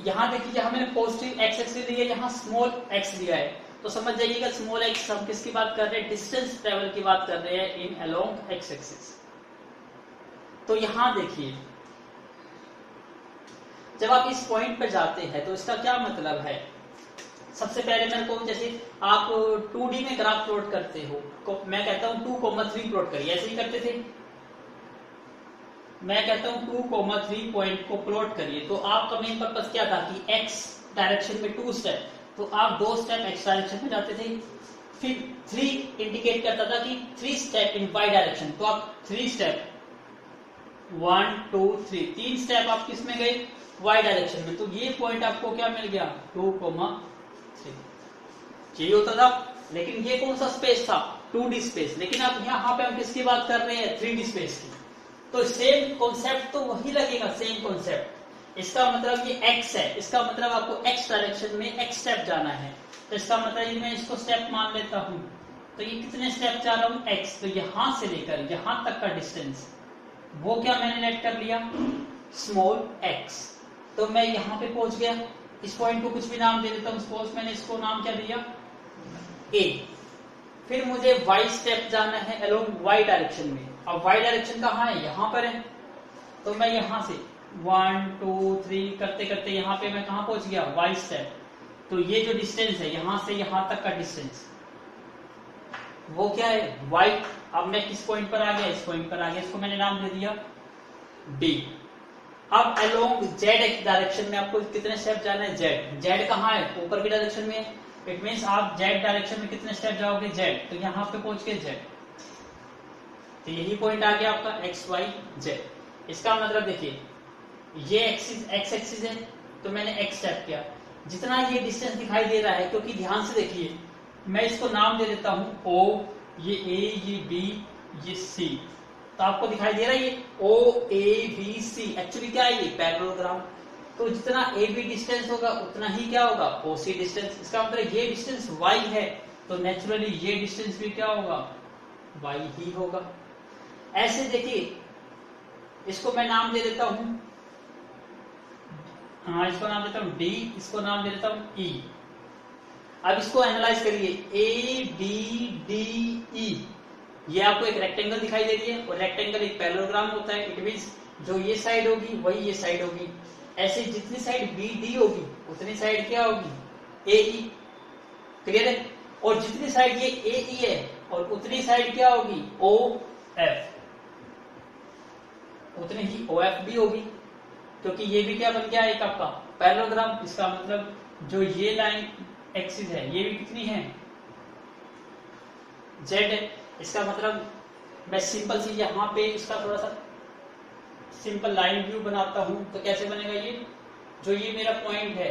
यहां देखिए यहां मैंने पॉजिटिव एक्स एक्सिस लिया है, यहां स्मॉल एक्स लिया है। तो समझ जाइएगा स्मॉल एक्स हम किसकी बात कर रहे हैं, डिस्टेंस ट्रेवल की बात कर रहे हैं इन अलोंग एक्स एक्सिस। तो यहां देखिए जब आप इस पॉइंट पर जाते हैं तो इसका क्या मतलब है। सबसे पहले मेरे को, जैसे आप 2D में ग्राफ प्लॉट करते हो, मैं कहता हूं 2,3 प्लॉट करिए, ऐसे ही करते थे। मैं कहता हूं 2,3 पॉइंट को प्लॉट करिए। तो आपका मेन पर्पस क्या था कि x डायरेक्शन में 2 स्टेप, तो आप 2 स्टेप x डायरेक्शन में जाते थे। फिर 3 इंडिकेट करता था कि 3 स्टेप इन y डायरेक्शन, तो आप 3 स्टेप 1 2 3 3 स्टेप आप किस में गए, y डायरेक्शन में। तो ये पॉइंट आपको क्या मिल गया, 2,3। यही होता था। लेकिन ये कौन सा स्पेस था, 2D स्पेस। लेकिन अब यहाँ पे हम किसकी बात कर रहे हैं, 3D स्पेस की। तो सेम कॉन्सेप्ट तो वही लगेगा, सेम कॉन्सेप्ट। इसका मतलब ये x है, इसका मतलब आपको x डायरेक्शन में x स्टेप जाना है। तो इसका मतलब मैं इसको स्टेप मान लेता हूं। तो ये कितने स्टेप जा रहा हूं, x। तो यहां से लेकर यहां तक का डिस्टेंस वो क्या मैंने लेट कर लिया, स्मॉल x। तो मैं यहां पे पहुंच गया। इस पॉइंट को कुछ भी नाम दे देता हूं, सपोज मैंने इसको नाम क्या दिया, a। फिर मुझे y स्टेप जाना है अलोंग y डायरेक्शन में। अब y डायरेक्शन कहाँ है, यहां पर है। तो मैं यहां से 1 2 3 करते करते यहां पे मैं कहां पहुंच गया, y स्टेप। तो ये जो डिस्टेंस है यहां से यहां तक का डिस्टेंस वो क्या है, y। अब मैं किस पॉइंट पर आ गया, इस पॉइंट पर आ गया। इसको मैंने नाम दे दिया d। अब अलोंग z डायरेक्शन में आपको कितने स्टेप जाना है, z। z कहाँ है, ऊपर की डायरेक्शन में है। इट मीन्स आप z डायरेक्शन में कितने स्टेप जाओगे, z। तो यहां पे पहुंच के z। तो यही पॉइंट आ गया आपका एक्स वाई जेड। इसका मतलब देखिए ये एक्सिस एक्स एक्सिस है, तो मैंने एक्स स्टेप किया। जितना ये डिस्टेंस दिखाई दे रहा है, क्योंकि ध्यान से देखिए मैं इसको नाम दे देता हूं O, ये A, ये B, ये C। तो आपको दिखाई दे रहा है ये O A B C, actually क्या है ये पैरेललोग्राम। तो जितना AB डिस्टेंस होगा उतना ही क्या होगा, OC डिस्टेंस। इसका मतलब ये डिस्टेंस Y है, तो नेचुरली ये डिस्टेंस भी क्या होगा, Y ही होगा। ऐसे देखिए इसको मैं नाम दे देता हूं, हाँ इसको नाम देता हूं D, इसको नाम दे देता हूं E। अब इसको एनालाइज करिए, A B D E, ये आपको एक रेक्टेंगल दिखाई दे रही है, और रेक्टेंगल एक पैरेललोग्राम होता है। इट मींस जो ये साइड होगी वही ये साइड होगी। ऐसे जितनी साइड बी डी होगी उतनी साइड क्या होगी, ए ई। क्लियर है। और जितनी साइड ये ए ई है और उतनी साइड क्या होगी, ओ एफ, उतनी ही ओ एफ भी होगी। क्योंकि ये भी क्या बन गया, एक आपका पैरेललोग्राम। इसका मतलब जो ये लाइन एक्सिस है ये भी कितनी है, जेड है। इसका मतलब मैं सिंपल सी यहाँ पे इसका थोड़ा सा सिंपल लाइन व्यू बनाता हूं। तो कैसे बनेगा, ये जो ये मेरा पॉइंट है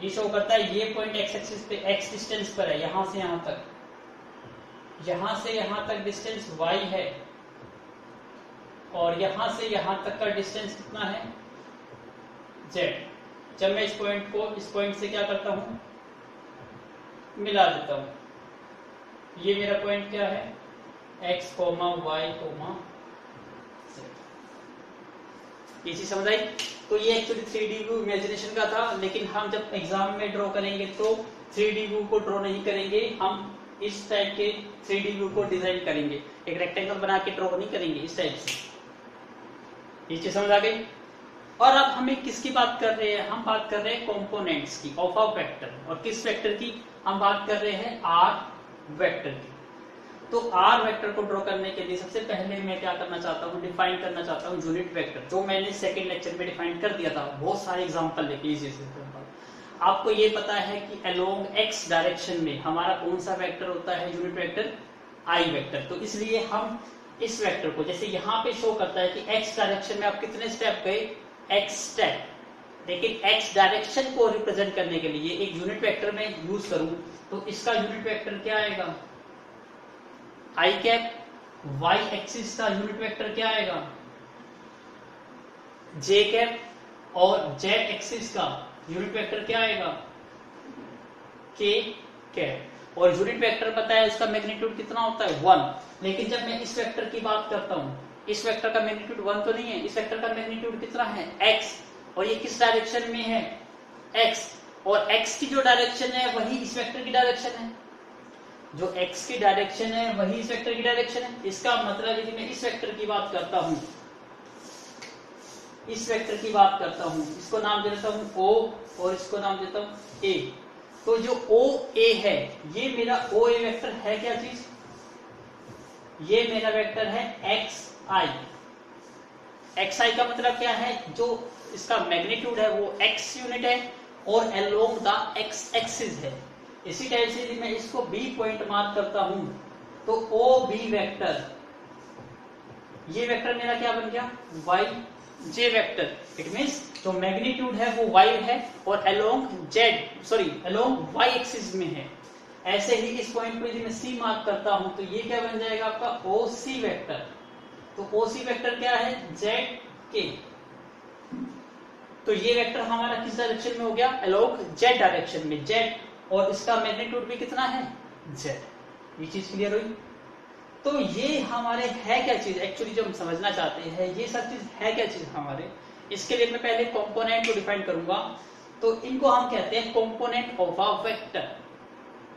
ये शो करता है ये पॉइंट एक्स एक्सिस पे एक्स डिस्टेंस पर है, यहां से यहां तक, यहां से यहां तक डिस्टेंस y है, और यहां से यहां तक का डिस्टेंस कितना है, z। जब मैं इस पॉइंट को इस पॉइंट से क्या करता हूं, मिला देता हूं। ये मेरा पॉइंट क्या है, x, y, z। ये चीज समझ आई। तो ये एक्चुअली 3D व्यू इमेजिनेशन का था, लेकिन हम जब एग्जाम में ड्रॉ करेंगे तो 3D व्यू को ड्रॉ नहीं करेंगे, हम इस टाइप के 3D व्यू को डिजाइन करेंगे। एक रेक्टेंगल बना के ड्रॉ नहीं करेंगे इस टाइप से। ये चीज समझ आ गई। और अब हमें किसकी बात कर रहे हैं, हम बात कर रहे हैं कंपोनेंट्स की ऑफ अ वेक्टर। और किस वेक्टर की हम बात कर रहे हैं, आर वेक्टर की। तो आर वेक्टर को ड्रॉ करने के लिए सबसे पहले मैं क्या करना चाहता हूँ, डिफाइन करना चाहता हूँ यूनिट वेक्टर, जो मैंने सेकंड लेक्चर में डिफाइन कर दिया था बहुत सारे एग्जांपल लेके इजी से। आपको ये पता है कि अलोंग एक्स डायरेक्शन में हमारा कौन सा वेक्टर होता है, यूनिट वेक्टर आई वेक्टर। तो इसलिए हम इस वेक्टर को, जैसे यहाँ पे शो करता है कि एक्स डायरेक्शन में आप कितने स्टेप गए, एक्स स्टेप, लेकिन एक्स डायरेक्शन को रिप्रेजेंट करने के लिए एक यूनिट वेक्टर में यूज करूं तो इसका यूनिट वेक्टर क्या आएगा, आई कैप। वाई एक्सिस का यूनिट वेक्टर क्या आएगा, जे कैप। और जेड एक्सिस का यूनिट वेक्टर क्या आएगा, के कैप। और यूनिट वेक्टर पता है इसका मैग्नीट्यूड कितना होता है, 1। लेकिन जब मैं इस वेक्टर की बात करता हूं, इस वेक्टर का मैग्नीट्यूड 1 तो नहीं है, इस वेक्टर का मैग्नीट्यूड कितना है, x। और ये किस डायरेक्शन में है, x। और x की जो डायरेक्शन है वही इस वेक्टर की डायरेक्शन है, जो x की डायरेक्शन है वही इस वेक्टर की डायरेक्शन है। इसका मतलब है कि मैं इस वेक्टर की बात करता हूं, इस वेक्टर की बात करता हूं, इसको नाम दे देता हूं O और इसको नाम देता हूं A। तो जो OA है ये मेरा OA वेक्टर है क्या चीज, ये मेरा वेक्टर है XI। XI का मतलब क्या है, जो इसका मैग्नीट्यूड है वो x यूनिट है और अलोंग द x एक्सिस है। इसी टाइप से यदि मैं इसको B पॉइंट मार्क करता हूं तो OB वेक्टर, ये वेक्टर मेरा क्या बन गया, YJ वेक्टर। इट मींस जो मैग्नीट्यूड है वो y है और अलोंग अलोंग y एक्सिस में है। ऐसे ही इस पॉइंट पे यदि मैं C मार्क करता हूं तो ये क्या बन जाएगा आपका OC वेक्टर। तो OC वेक्टर क्या है, ZK। तो ये वेक्टर हमारा किस डायरेक्शन में हो गया, अलोंग Z डायरेक्शन में, Z। और इसका मैग्नीट्यूड भी कितना है, Z। ये चीज क्लियर हुई। तो ये हमारे है क्या चीज, एक्चुअली जो हम समझना चाहते हैं ये सब चीज है क्या चीज हमारे। इसके लिए मैं पहले कंपोनेंट को डिफाइन करूंगा। तो इनको हम कहते हैं कंपोनेंट ऑफ अ वेक्टर।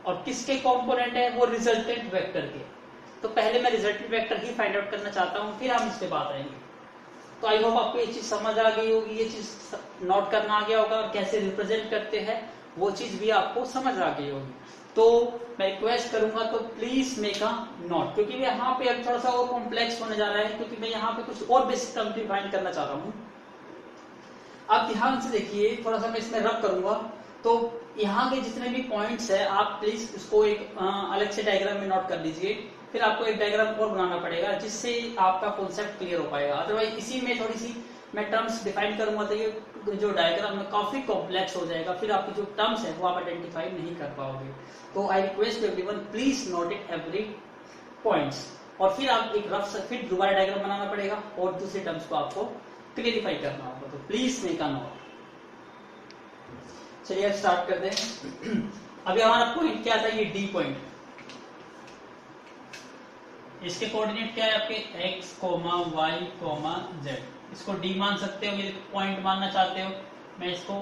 और किसके कंपोनेंट है, वो रिजल्टेंट वेक्टर के। तो पहले मैं रिजल्टेंट वेक्टर ही फाइंड आउट करना चाहता हूं, फिर हम इस पे बात आएंगे। तो आई होप आपको ये चीज समझ आ गई होगी, ये चीज नोट करना आ गया होगा, और कैसे रिप्रेजेंट करते हैं वो चीज भी आपको समझ आ गई होगी। तो मैं रिक्वेस्ट करूंगा तो प्लीज मेक अ नोट, क्योंकि यहाँ पे अब थोड़ा सा और कॉम्प्लेक्स होने जा रहा है, क्योंकि मैं यहाँ पे कुछ और बेसिक टर्म डिफाइन करना चाह रहा हूँ। आप ध्यान से देखिए, थोड़ा सा मैं इसमें रब करूंगा। तो यहाँ के जितने भी पॉइंट्स है आप प्लीज इसको एक अलग से डायग्राम में नोट कर लीजिए। फिर आपको एक डायग्राम और बनाना पड़ेगा जिससे आपका कॉन्सेप्ट क्लियर हो पाएगा। अदरवाइज इसी में थोड़ी सी मैं टर्म्स डिफाइन करूंगा तो ये जो डायग्राम है काफी कॉम्प्लेक्स हो जाएगा, फिर आपकी जो टर्म्स है वो आप आइडेंटिफाई नहीं कर पाओगे। तो I request everyone please note it every points. और फिर आप एक रफ फिर दोबारा डायग्राम बनाना पड़ेगा और दूसरे टर्म्स को आपको क्लियरिफाई करना होगा। तो प्लीज मेक अ नोट। चलिए अब स्टार्ट करते हैं। अभी हमारा पॉइंट क्या था, ये डी पॉइंट। इसके कोऑर्डिनेट क्या है आपके x, y, z। इसको d मान सकते हो, ये पॉइंट मानना चाहते हो, मैं इसको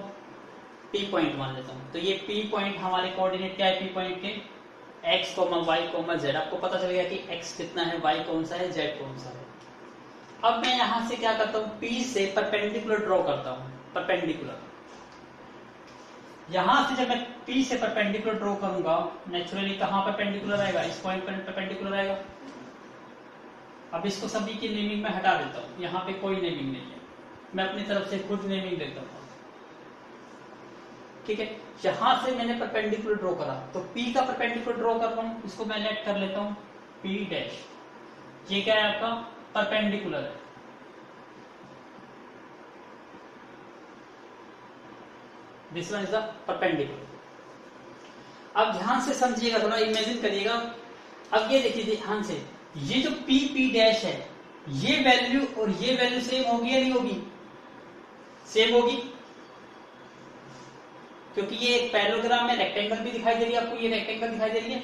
p पॉइंट मान लेता हूं। तो ये p पॉइंट हमारे कोऑर्डिनेट क्या है, p पॉइंट के x, y, z। आपको पता चल गया कि x कितना है, y कौन सा है, z कौन सा है। अब मैं यहां से क्या करता हूं, p से परपेंडिकुलर ड्रॉ करता हूं, परपेंडिकुलर। यहां से जब मैं P से परपेंडिकुलर ड्रॉ करूंगा, नेचुरली कहां परपेंडिकुलर आएगा, इस पॉइंट पर परपेंडिकुलर आएगा। अब इसको सभी की नेमिंग में हटा देता हूं, यहाँ पे कोई नेमिंग नहीं है, मैं अपनी तरफ से खुद नेमिंग देता हूं। ठीक है, यहां से मैंने परपेंडिकुलर ड्रॉ करा, तो P का परपेंडिकुलर ड्रॉ कर रहा हूं, इसको मैं लेट कर लेता हूं P डैश। ये क्या है आपका, परपेंडिकुलर है। This one is the perpendicular. अब ध्यान से समझिएगा, थोड़ा इमेजिन करिएगा। अब ये देखिए ध्यान से, ये जो P डैश है, ये वैल्यू और ये वैल्यू सेम होगी या नहीं होगी, सेम होगी, क्योंकि ये एक पैरेललोग्राम में रेक्टेंगल भी दिखाई दे रही है आपको, ये रेक्टेंगल दिखाई दे रही है,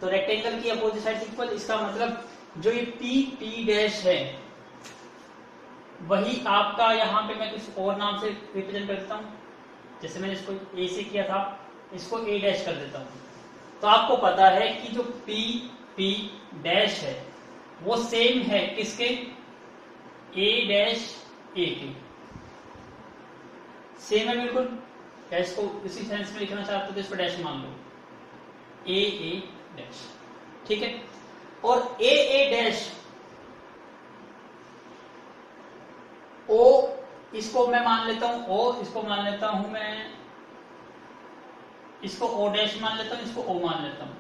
तो रेक्टेंगल की अपोजिट साइड इक्वल। इसका मतलब जो ये P डैश है वही आपका, यहाँ पे मैं कुछ और नाम से रिप्रेजेंट कर देता हूं, जैसे मैंने इसको A से किया था, इसको A डैश कर देता हूं। तो आपको पता है कि जो P डैश है वो सेम है किसके, A डैश A के। सेम है बिल्कुल। क्या इसको इसी सेंस में लिखना चाहते हो तो इसको डैश मान लो, ए डैश, ठीक है। और ए डैश ओ, इसको मैं मान लेता हूं ओ, इसको मान लेता हूं मैं, इसको ओ डैश मान लेता हूं, इसको ओ मान लेता हूं।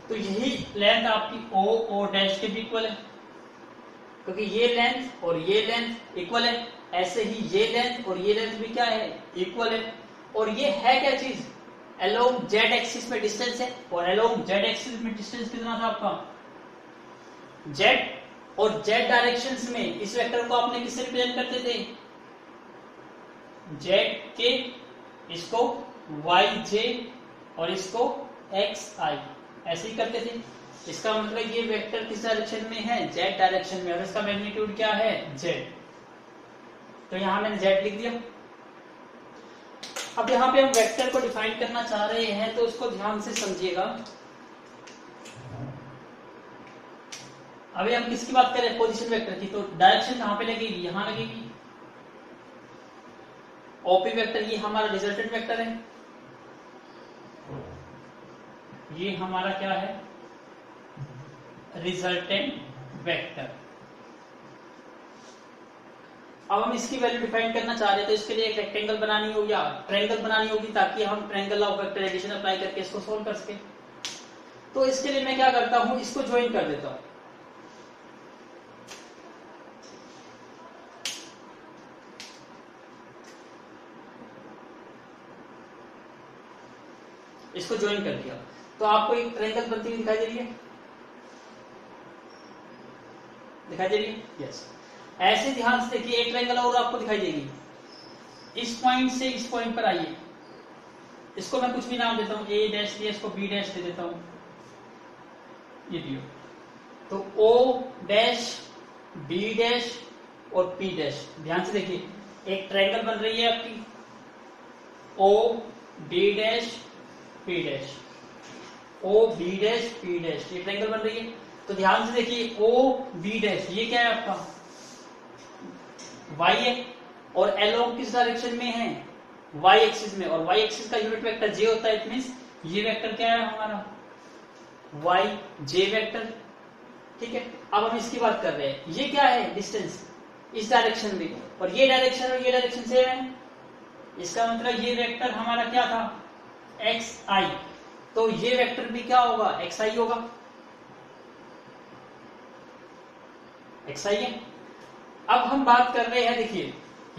तो यही लेंथ आपकी ओ डैश के भी इक्वल है, क्योंकि ये लेंथ और ये लेंथ इक्वल है। ऐसे ही ये लेंथ और ये लेंथ भी क्या है, इक्वल है। और ये है क्या चीज, अलोंग जेड एक्सिस में डिस्टेंस है। और अलोंग जेड एक्सिस में डिस्टेंस कितना था आपका, जेड। और जेड डायरेक्शंस में इस वेक्टर को आपने किससे रिप्रेजेंट करते थे, जेड के, इसको वाई जे और इसको एक्स आई, ऐसे ही करते थे। इसका मतलब ये वेक्टर किस डायरेक्शन में है, जेड डायरेक्शन में, और इसका मैग्नीट्यूड क्या है, जेड। तो यहां मैंने जेड लिख दिया। अब यहां पे हम वेक्टर को डिफाइन करना चाह रहे हैं, तो उसको ध्यान से समझिएगा। अभी हम किसकी बात करें, पोजीशन वेक्टर की। तो डायरेक्शन कहां पे लगेगी, यहां लगेगी। ओपी वेक्टर ये हमारा रिजल्टेंट वेक्टर है, ये हमारा क्या है, रिजल्टेंट वेक्टर। अब हम इसकी वैल्यू डिफाइन करना चाह रहे हैं, तो इसके लिए एक रेक्टेंगल बनानी होगी या ट्रायंगल बनानी होगी, ताकि हम triangle of vector addition apply करके इसको सोल्व कर सके। तो इसके लिए मैं क्या करता हूं, इसको ज्वाइन कर देता हूं। इसको ज्वाइन कर दिया तो आपको एक ट्रायंगल बनती हुई दिखाई दे रही है, दिखाई दे रही है, यस। ऐसे ध्यान से देखिए, एक ट्रायंगल और आपको दिखाई देगी। इस पॉइंट से इस पॉइंट पर आइए, इसको मैं कुछ भी नाम देता हूं, ए डैश दिया, इसको बी डैश दे देता हूं, ये भी हो। तो ओ डैश, बी डैश और पी डैश, ध्यान से देखिए, एक ट्रायंगल बन रही है आपकी, O B dash P dash, O B dash P dash, ये ट्रायंगल बन रही है। तो ध्यान से देखिए, ओ बी डैश ये क्या है आपका, वाई है, और एलोंग किस डायरेक्शन में है, वाई एक्सिस में, और वाई एक्सिस का यूनिट वेक्टर जे होता है। इट मींस ये वेक्टर क्या है हमारा, वाई जे वेक्टर, ठीक है। अब हम इसकी बात कर रहे हैं, ये क्या है, डिस्टेंस इस डायरेक्शन में, और ये डायरेक्शन और ये डायरेक्शन सेम है। इसका मतलब ये वेक्टर हमारा क्या था, एक्स आई, तो ये वेक्टर भी क्या होगा, एक्स आई होगा, एक्स आई है। अब हम बात कर रहे हैं, देखिए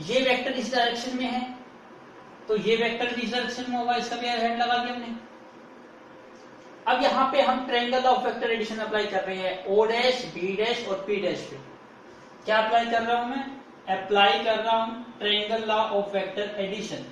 ये वेक्टर इस डायरेक्शन में है, तो ये वेक्टर भी इस डायरेक्शन में होगा, इसका भी हेड लगा दिया हमने। अब यहां पे हम triangle of vector addition apply कर रहे हैं, ओ डैश बी डैश और पी डैश पे। क्या अप्लाई कर रहा हूं मैं, अप्लाई कर रहा हूं triangle law of vector addition.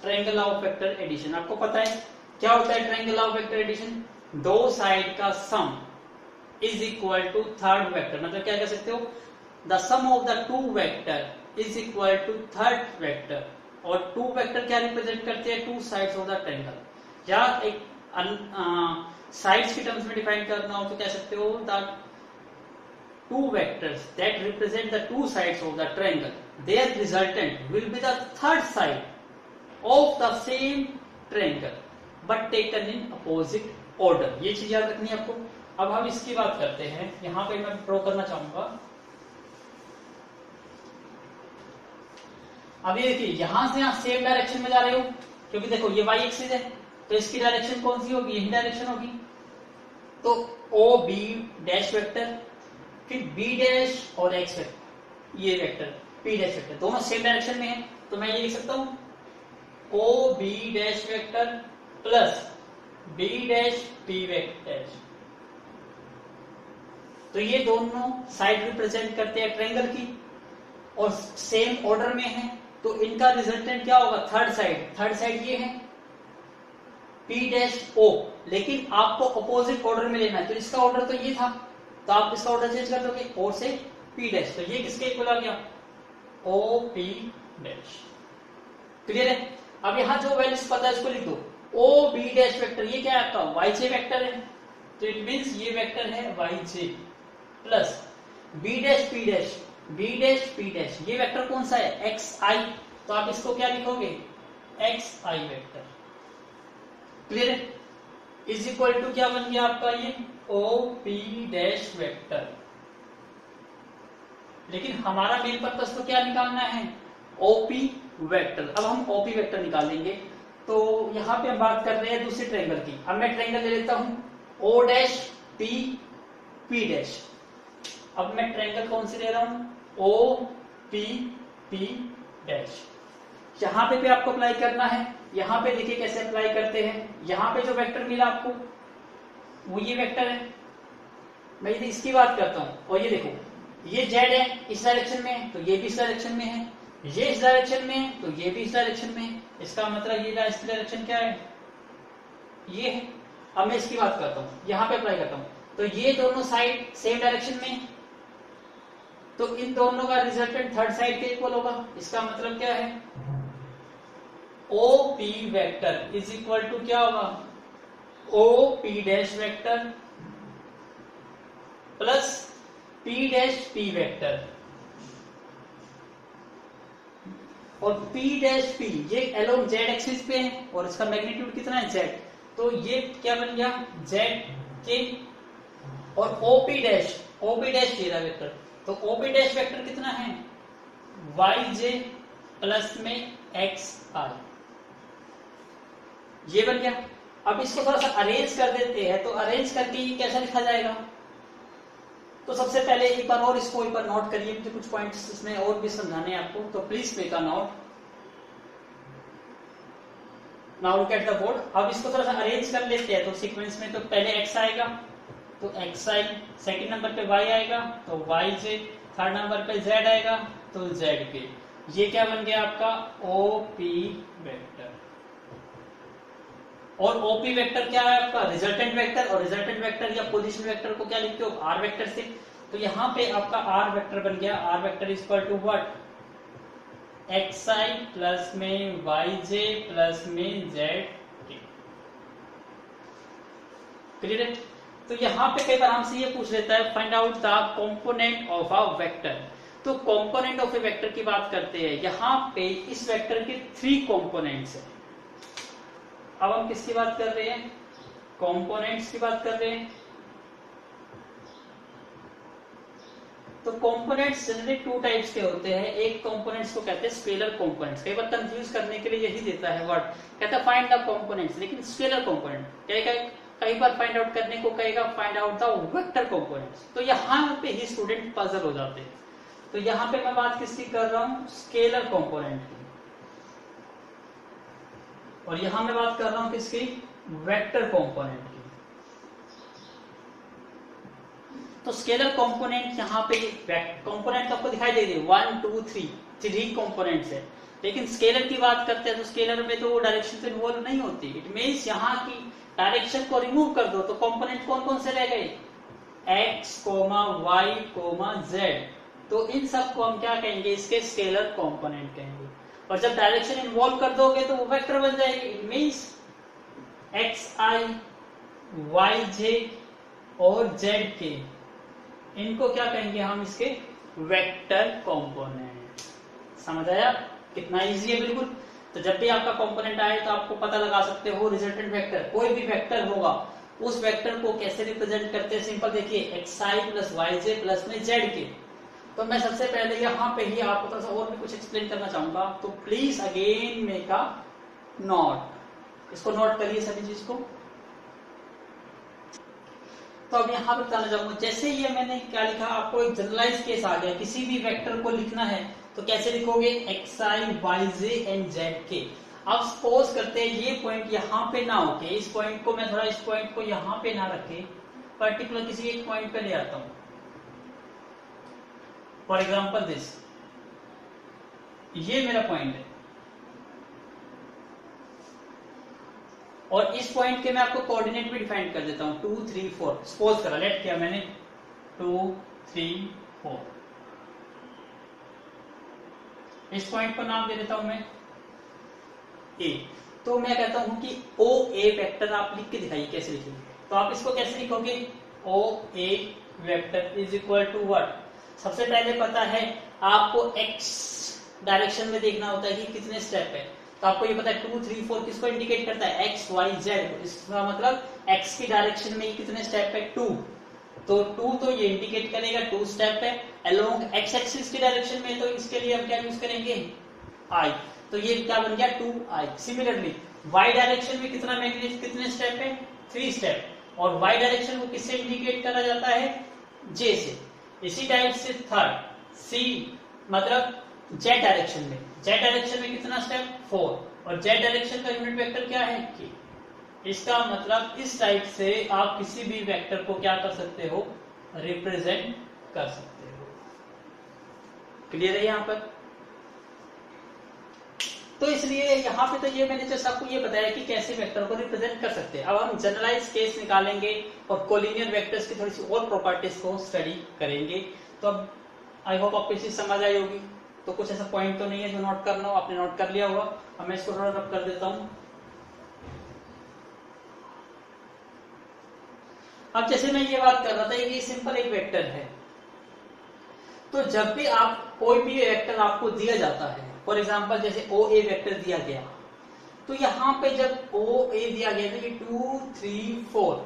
Triangle of vector addition, आपको पता है क्या होता है ट्रायंगल ऑफ वेक्टर एडिशन, दो साइड का sum is equal to third vector. मतलब क्या कह सकते हो, the sum of the two vector is equal to third vector. और टू वेक्टर क्या रिप्रेजेंट करते हैं, two sides of the triangle. या एक साइड्स की टर्म्स में डिफाइन करना हो तो कह सकते हो the two vectors that represent the two sides of the triangle, their resultant will be the third side of the same triangle but taken in opposite order. ये चीज याद रखनी है आपको। अब हम इसकी बात करते हैं, यहां पे मैं ड्रॉ करना चाहूंगा। अब ये देखिए, यहां से यहां सेम डायरेक्शन में जा रहे हो, क्योंकि देखो ये वाई एक्सिस है, तो इसकी डायरेक्शन कौन सी होगी, यही डायरेक्शन होगी। तो ओ बी डैश वेक्टर, फिर बी डैश और एक्स वेक्टर, ये वेक्टर पी डैश वेक्टर, दोनों सेम डायरेक्शन में है। तो मैं ये लिख सकता हूं O B dash vector plus B dash P vector. तो ये दोनों साइड रिप्रेजेंट करते हैं ट्रायंगल की और सेम ऑर्डर में है, तो इनका रिजल्टेंट क्या होगा, थर्ड साइड। थर्ड साइड ये है पी डैश ओ, लेकिन आपको अपोजिट ऑर्डर में लेना है। तो इसका ऑर्डर तो ये था, तो आप इसका ऑर्डर चेंज कर दोगे, ओ से पी डैश, तो ये किसके इक्वल आ गया, ओ पी डैश। क्लियर है? अब यहां जो वैल्यूज पता है इसको लिख दो। ओ बी डैश वेक्टर, ये क्या है आपका वाई जे वेक्टर है, तो इट मींस ये वेक्टर है Y J plus B dash P dash, B dash P dash, ये वेक्टर कौन सा है एक्स आई, तो आप इसको क्या लिखोगे एक्स आई वेक्टर। क्लियर है? इज इक्वल टू क्या बन गया आपका ये ओ पी डैश वेक्टर। लेकिन हमारा मेन पर्पस तो क्या निकालना है ओपी वेक्टर। अब हम ओपी वेक्टर निकालेंगे, तो यहां पे हम बात कर रहे हैं दूसरे ट्रायंगल की। अब मैं ट्रायंगल ले लेता हूं O dash P P dash. अब मैं ट्रायंगल कौन से ले रहा हूं ओ पी पी डैश। यहां पे भी आपको अप्लाई करना है, यहां पे देखिए कैसे अप्लाई करते हैं। यहां पे जो वेक्टर मिला आपको वो ये वेक्टर है, मैं इसकी बात करता हूं। और ये देखो ये जेड है इस डायरेक्शन में है, तो ये भी इस डायरेक्शन में है, ये इस डायरेक्शन में है, तो ये भी इस डायरेक्शन में है। इसका मतलब ये इसकी डायरेक्शन क्या है ये है। अब मैं इसकी बात करता हूं, यहां पे अप्लाई करता हूं, तो ये दोनों साइड सेम डायरेक्शन में है, तो इन दोनों का रिजल्टेंट थर्ड साइड के इक्वल होगा। इसका मतलब क्या है O P vector is equal to क्या होगा O P dash vector plus P dash P vector. और P डैश P ये अलोंग जेड एक्सिस पे है और इसका मैग्नीट्यूड कितना है जेड, तो ये क्या बन गया जेड के। और OP डैश ये रहा वेक्टर, तो OP डैश वेक्टर कितना है YJ प्लस में XI, ये बन गया। अब इसको थोड़ा सा अरेंज कर देते हैं, तो अरेंज करके ये कैसा लिखा जाएगा, तो सबसे पहले एक बार और इसको एक बार नोट करिए, मुझे कुछ पॉइंट्स इसमें और भी समझाने हैं आपको, तो please make a note. Now look at the board. अब इसको थोड़ा सा अरेंज कर लेते हैं, तो सीक्वेंस में तो पहले x आएगा, तो xi, सेकंड नंबर पे y आएगा तो yj, थर्ड नंबर पे z आएगा तो zk। ये क्या बन गया आपका OP वेक्टर। और OP वेक्टर क्या है आपका रिजल्टेंट वेक्टर, और रिजल्टेंट वेक्टर या पोजीशन वेक्टर को क्या लिखते हो R वेक्टर से। तो यहां पे आपका R वेक्टर बन गया, R vector is equal to what xi plus में yj प्लस में zk। क्लियर है? तो यहां पे कई बार हमसे ये पूछ लेता है find out the component of a vector. तो कंपोनेंट ऑफ ए वेक्टर की बात करते हैं, यहां पे इस वेक्टर के 3 कंपोनेंट्स हैं। अब हम किसकी बात कर रहे हैं कंपोनेंट्स की बात कर रहे हैं। तो कंपोनेंट्स जनरली 2 टाइप्स के होते हैं। एक कंपोनेंट्स को कहते हैं स्केलर कंपोनेंट्स, कई बार कंफ्यूज करने के लिए यही देता है वर्ड, कहता है फाइंड द कंपोनेंट्स, लेकिन स्केलर कंपोनेंट कई बार फाइंड आउट करने को कहेगा find out the vector components. तो यहां पे ही स्टूडेंट पजल हो जाते हैं। तो यहां पे मैं बात किसकी कर रहा हूं स्केलर कंपोनेंट की, और यहां मैं बात कर रहा हूं किसकी वेक्टर कंपोनेंट की। तो स्केलर कंपोनेंट यहाँ पे कंपोनेंट आपको दिखाई दे रही है 1 2 3 कंपोनेंट्स है, लेकिन स्केलर की बात करते हैं तो स्केलर में तो वो डायरेक्शन से इन्वॉल्व नहीं होती। इट मींस यहाँ की डायरेक्शन को रिमूव कर दो, तो कंपोनेंट कौन कौन से रह गए x, y, z। तो इन सब को हम क्या कहेंगे इसके स्केलर कंपोनेंट कहेंगे। और जब डायरेक्शन इन्वॉल्व कर दोगे तो वो वेक्टर बन जाएगी। इट मींस xi, yj और zk, इनको क्या कहेंगे हम इसके वेक्टर कंपोनेंट। समझ आया कितना इजी है बिल्कुल। तो जब भी आपका कंपोनेंट आए तो आपको पता लगा सकते हो रिजल्टेंट वेक्टर, कोई भी वेक्टर होगा उस वेक्टर को कैसे रिप्रेजेंट करते हैं। सिंपल देखिए xi प्लस yj प्लस में zk। तो मैं सबसे पहले यहाँ पे ही आपको थोड़ा सा और भी कुछ एक्सप्लेन करना चाहूंगा, तो please again make a note. इसको नोट करिए सभी चीज को। तो अब यहाँ पे बताना चाहूंगा, जैसे ये मैंने क्या लिखा आपको एक जनरलाइज केस आ गया, किसी भी वेक्टर को लिखना है तो कैसे लिखोगे xi, yj एंड zk। अब सपोज करते हैं ये पॉइंट यहाँ पे ना होके, इस पॉइंट को मैं थोड़ा इस पॉइंट को यहाँ पे ना रखे, पर्टिकुलर किसी एक पॉइंट पे ले आता हूं। फॉर एग्जाम्पल दिस, ये मेरा पॉइंट है और इस पॉइंट के मैं आपको कोऑर्डिनेट भी डिफाइन कर देता हूं 2 3 4। सपोज करा लेट किया मैंने 2 3 4। इस पॉइंट को नाम दे देता हूं मैं ए। तो मैं कहता हूं कि ओ ए वेक्टर आप लिख के दिखाइए कैसे लिखेंगे। तो आप इसको कैसे लिखोगे, O A vector is equal to what. सबसे पहले पता है आपको एक्स डायरेक्शन में देखना होता है कि कितने स्टेप है। तो आपको ये पता है 2 3 4 किसको इंडिकेट करता है, एक्स वाई जेड। इसका मतलब एक्स की डायरेक्शन में कितने स्टेप है, 2। तो 2 तो ये इंडिकेट करेगा 2 स्टेप है। अलोंग एक्स एक्सिस की डायरेक्शन में तो इसके लिए हम क्या यूज करेंगे, आई। तो ये क्या बन गया, 2i। सिमिलरली y डायरेक्शन में कितना मैग्नीट्यूड, कितने स्टेप है, 3 स्टेप। और y डायरेक्शन को किससे इंडिकेट करा जाता है, j से। इसी टाइप से थर्ड c मतलब z डायरेक्शन में, z डायरेक्शन में कितना स्टेप, 4। और z डायरेक्शन का यूनिट वेक्टर क्या है, k। इसका मतलब इस टाइप से आप किसी भी वेक्टर को क्या कर सकते हो, रिप्रेजेंट कर सकते हो। क्लियर है यहाँ पर। तो इसलिए यहाँ पे तो ये मैंने जस्ट आपको ये बताया कि कैसे वेक्टर को रिप्रेजेंट कर सकते हैं। अब हम जनरलाइज केस निकालेंगे और कोलिनियर वेक्टर्स की थोड़ी सी और प्रॉपर्टीज को स्टडी करेंगे। तो अब आई होप आपको चीज समझ आई होगी। तो कुछ ऐसा पॉइंट तो नहीं है जो नोट करना हो, आपने नोट कर लिया होगा। अब मैं इसको थोड़ा रब कर देता हूं। अब जैसे मैं ये बात कर रहा था, ये सिंपल एक वेक्टर है। तो जब भी आप कोई भी वेक्टर आपको दिया जाता है, फॉर एग्जाम्पल जैसे ओ ए वेक्टर दिया गया, तो यहाँ पे जब ओ ए दिया गया तो ये 2 3 4,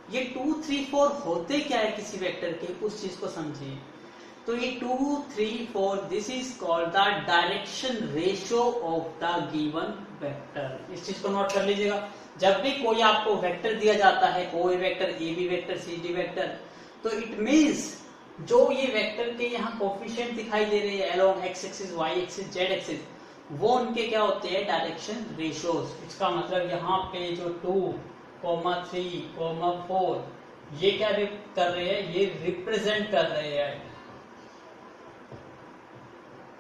ये 2 3 4 होते क्या है किसी वेक्टर के, उस चीज को समझिए। तो ये 2 3 4 this is called the direction ratio of the given vector. इस चीज को नोट कर लीजिएगा। जब भी कोई आपको वेक्टर दिया जाता है, O A vector, A B vector, C D vector, तो इट मीन्स जो ये वेक्टर के यहाँ कोफिशिएंट दिखाई दे रहे हैं along X axis, Y axis, Z axis, वो उनके क्या होते हैं, डायरेक्शन रेशियोज। इसका मतलब यहाँ पे जो 2, 3, 4 ये क्या कर रहे हैं, ये रिप्रेजेंट कर रहे हैं,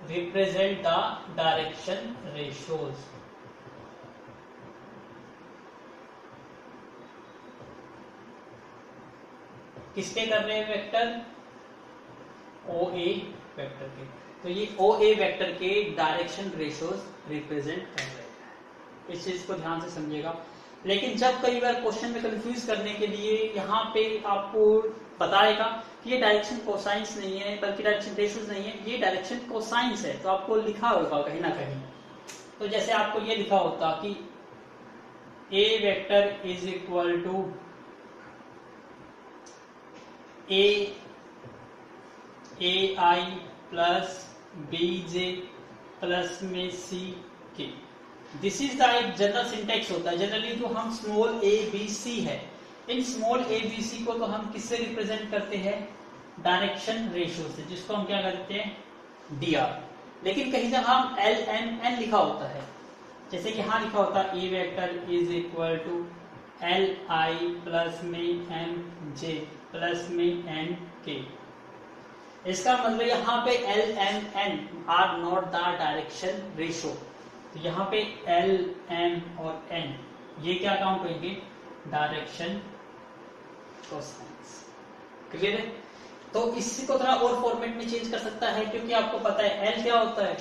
रिप्रेजेंट द डायरेक्शन रेशियोज। किसके कर रहे हैं, वेक्टर ओ ए वेक्टर के। तो ये ओ ए वेक्टर के डायरेक्शन रेशियोज रिप्रेजेंट कर रहे हैं। इस चीज को ध्यान से समझिएगा। लेकिन जब कई बार क्वेश्चन में कंफ्यूज करने के लिए यहाँ पे आपको बताएगा कि ये डायरेक्शन कोसाइंस नहीं है, बल्कि डायरेक्शन रेशियोज नहीं है, ये डायरेक्शन कोसाइंस है। तो आपको लिखा होगा कहीं ना कहीं। तो जैसे आपको ये लिखा होता कि A vector is equal to A I plus B J plus में C K. This is the एक जनरल सिंटेक्स होता है। जनरली जो हम स्मॉल ए बी सी है, in small A B C को तो हम किससे रिप्रेजेंट करते हैं, डायरेक्शन रेशियो से, जिसको हम क्या करते हैं, डी आर। लेकिन कहीं जगह हम एल एम एन लिखा होता है, जैसे कि यहाँ लिखा होता है A vector is equal to L I plus में एम जे प्लस में एन के। इसका मतलब यहाँ पे L M N are not the direction ratio. तो यहाँ पे एल एम और एन ये क्या काउंट होंगे, डायरेक्शन कोसाइंस। क्लियर है। तो इसी को थोड़ा और फॉर्मेट में चेंज कर सकता है, क्योंकि आपको पता है एल क्या होता है,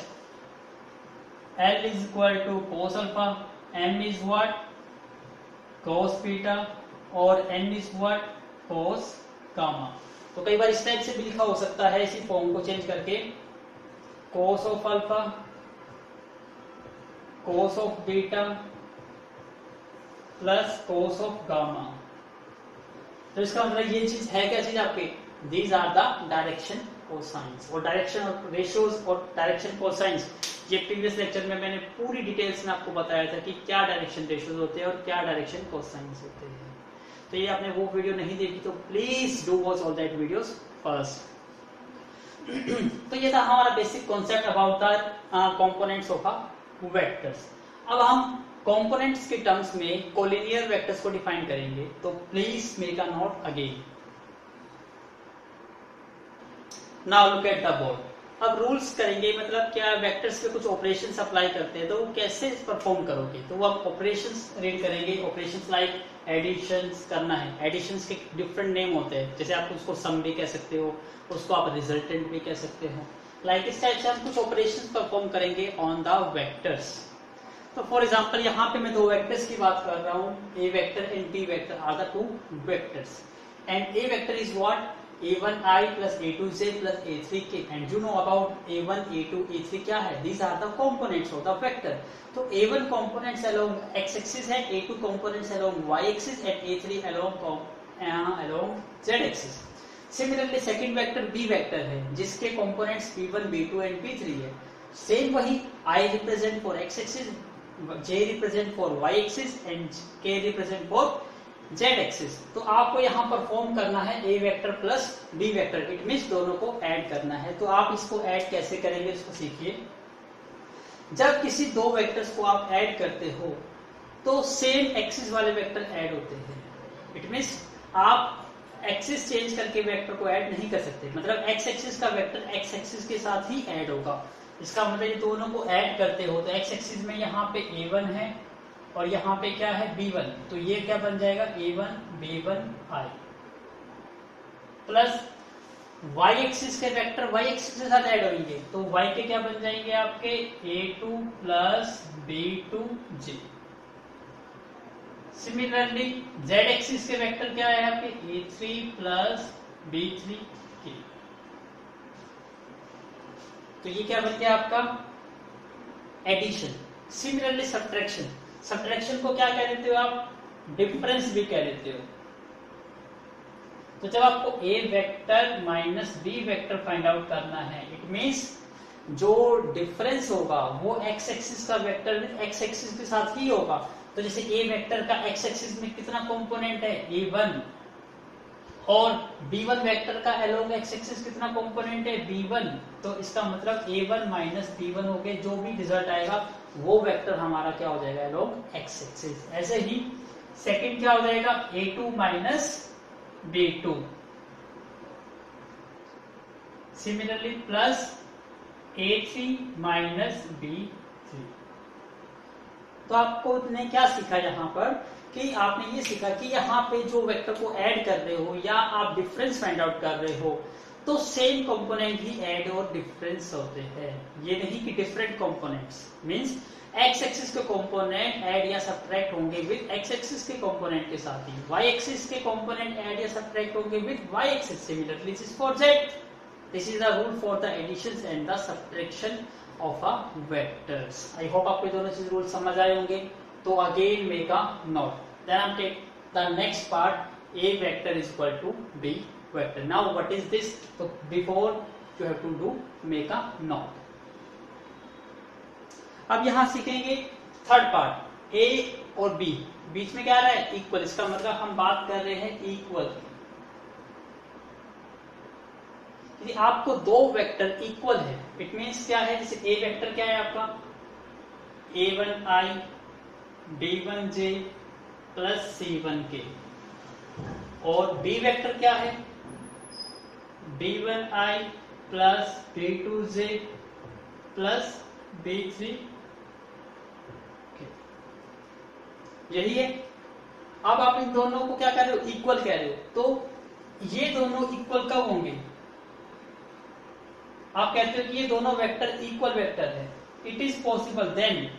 L is equal to cos alpha, M is what, cos beta, और N is what, cos gamma. तो कई बार इस टाइप से भी लिखा हो सकता है, इसी फॉर्म को चेंज करके, cos of alpha, cos of beta plus cos of gamma. तो इसका मतलब ये चीज है क्या चीज आपके, these are the direction cosines. और डायरेक्शन रेशियोज और डायरेक्शन कोसाइंस, ये प्रीवियस लेक्चर में मैंने पूरी डिटेल्स में आपको बताया था कि क्या डायरेक्शन रेशियोज होते हैं और क्या डायरेक्शन कोसाइंस होते हैं। तो ये आपने वो वीडियो नहीं देखी तो please do watch all that videos first. तो ये था हमारा basic concept about the components of vectors. अब हम कंपोनेंट्स के टर्म्स में कोलिनियर वेक्टर्स को डिफाइन करेंगे। तो please make a note again. Now look at the board. अब रूल्स करेंगे, मतलब क्या वेक्टर्स पे कुछ ऑपरेशंस अप्लाई करते हैं तो वो कैसे परफॉर्म करोगे। तो वो आप ऑपरेशंस रीड करेंगे। ऑपरेशंस लाइक एडिशंस करना है। एडिशंस के डिफरेंट नेम होते हैं, जैसे आप उसको सम भी कह सकते हो, उसको आप रिजल्टेंट भी कह सकते हो। लाइक इस टाइप से हम कुछ ऑपरेशंस परफॉर्म करेंगे ऑन द वेक्टर्स। तो फॉर एग्जांपल यहाँ पे मैं दो वेक्टर्स की बात कर रहा हूँ, A vector and B vector are the two vectors and A vector is what a1i plus a2j plus a3k and you know about a1 a2 a3 क्या है, these are the components of the vector। तो a1 components along x axis है, a2 components along y axis and a3 along z axis। Similarly second vector b vector है जिसके components b1 b2 and b3 है। Same वही I represent for x axis, j represent for y axis and k represent for z axis. तो आपको यहाँ perform करना है a vector plus b vector, it means दोनों को ऐड करना है। तो आप इसको ऐड कैसे करेंगे इसको सीखिए। जब किसी दो वेक्टर्स को आप ऐड करते हो तो सेम एक्सिस वाले वेक्टर ऐड होते हैं। इट मींस आप एक्सिस चेंज करके वेक्टर को ऐड नहीं कर सकते, मतलब एक्स एक्सिस का वेक्टर एक्स एक्सिस के साथ ही ऐड होगा। इसका मतलब ये दोनों को ऐड करते हो तो एक्स एक्सिस में यहाँ पे a1 है और यहाँ पे क्या है b1, तो ये क्या बन जाएगा a1 b1i plus y axis के वेक्टर y एक्सिस के साथ ऐड होंगे तो y के क्या बन जाएंगे आपके a2 plus b2j। Similarly z axis के वेक्टर क्या है आपके a3 प्लस b3k। तो ये क्या बन गया आपका एडिशन। सिमिलरली सब्ट्रैक्शन, सब्ट्रैक्शन को क्या कह देते हो आप, डिफरेंस भी कह देते हो। तो जब आपको a vector minus b vector find out करना है, इट मींस जो डिफरेंस होगा वो x एक्सिस का वेक्टर x एक्सिस के साथ ही होगा। तो जैसे a वेक्टर का x एक्सिस में कितना कंपोनेंट है a1 और b1 वेक्टर का अलोंग x एक्सिस कितना कंपोनेंट है b1, तो इसका मतलब a1 माइनस b1 हो गए, जो भी रिजल्ट आएगा वो वेक्टर हमारा क्या हो जाएगा अलोंग x एक्सिस। ऐसे ही सेकंड क्या हो जाएगा a2 minus b2, similarly plus a3 minus b3। तो आपको ने क्या सीखा यहाँ पर कि आपने ये सीखा कि यहाँ पे जो वेक्टर को ऐड कर रहे हो या आप डिफरेंस फाइंड आउट कर रहे हो तो सेम कंपोनेंट ही ऐड और डिफरेंस होते हैं। ये नहीं कि different components, means X axis के कंपोनेंट ऐड या सब्ट्रैक्ट होंगे विद एक्स एक्सिस के कंपोनेंट के साथ ही, वाई एक्सिस के कंपोनेंट ऐड या सब्ट्रैक्ट होंगे with Y axis. Similarly this is for Z, this is the rule for the addition and the subtraction of a vectors. I hope आपको दोनों चीज रूल समझ आए होंगे। तो again make a note, then I'm take the next part, a vector is equal to b vector। now what is this, so before you have to do make a note। अब यहां सीखेंगे third part, a और b बीच में क्या आ रहा है equal. इसका मतलब हम बात कर रहे हैं इक्वल। यदि आपको दो वेक्टर इक्वल है, इट मींस क्या है, जैसे a वेक्टर क्या है आपका a1i b1j प्लस c1k और b वेक्टर क्या है b1i plus b2j plus b3k, यही है। अब आप इन दोनों को क्या कह रहे हो इक्वल कह रहे हो, तो ये दोनों इक्वल कब होंगे, आप कहते हो कि ये दोनों वेक्टर इक्वल वेक्टर है। इट इज पॉसिबल देन,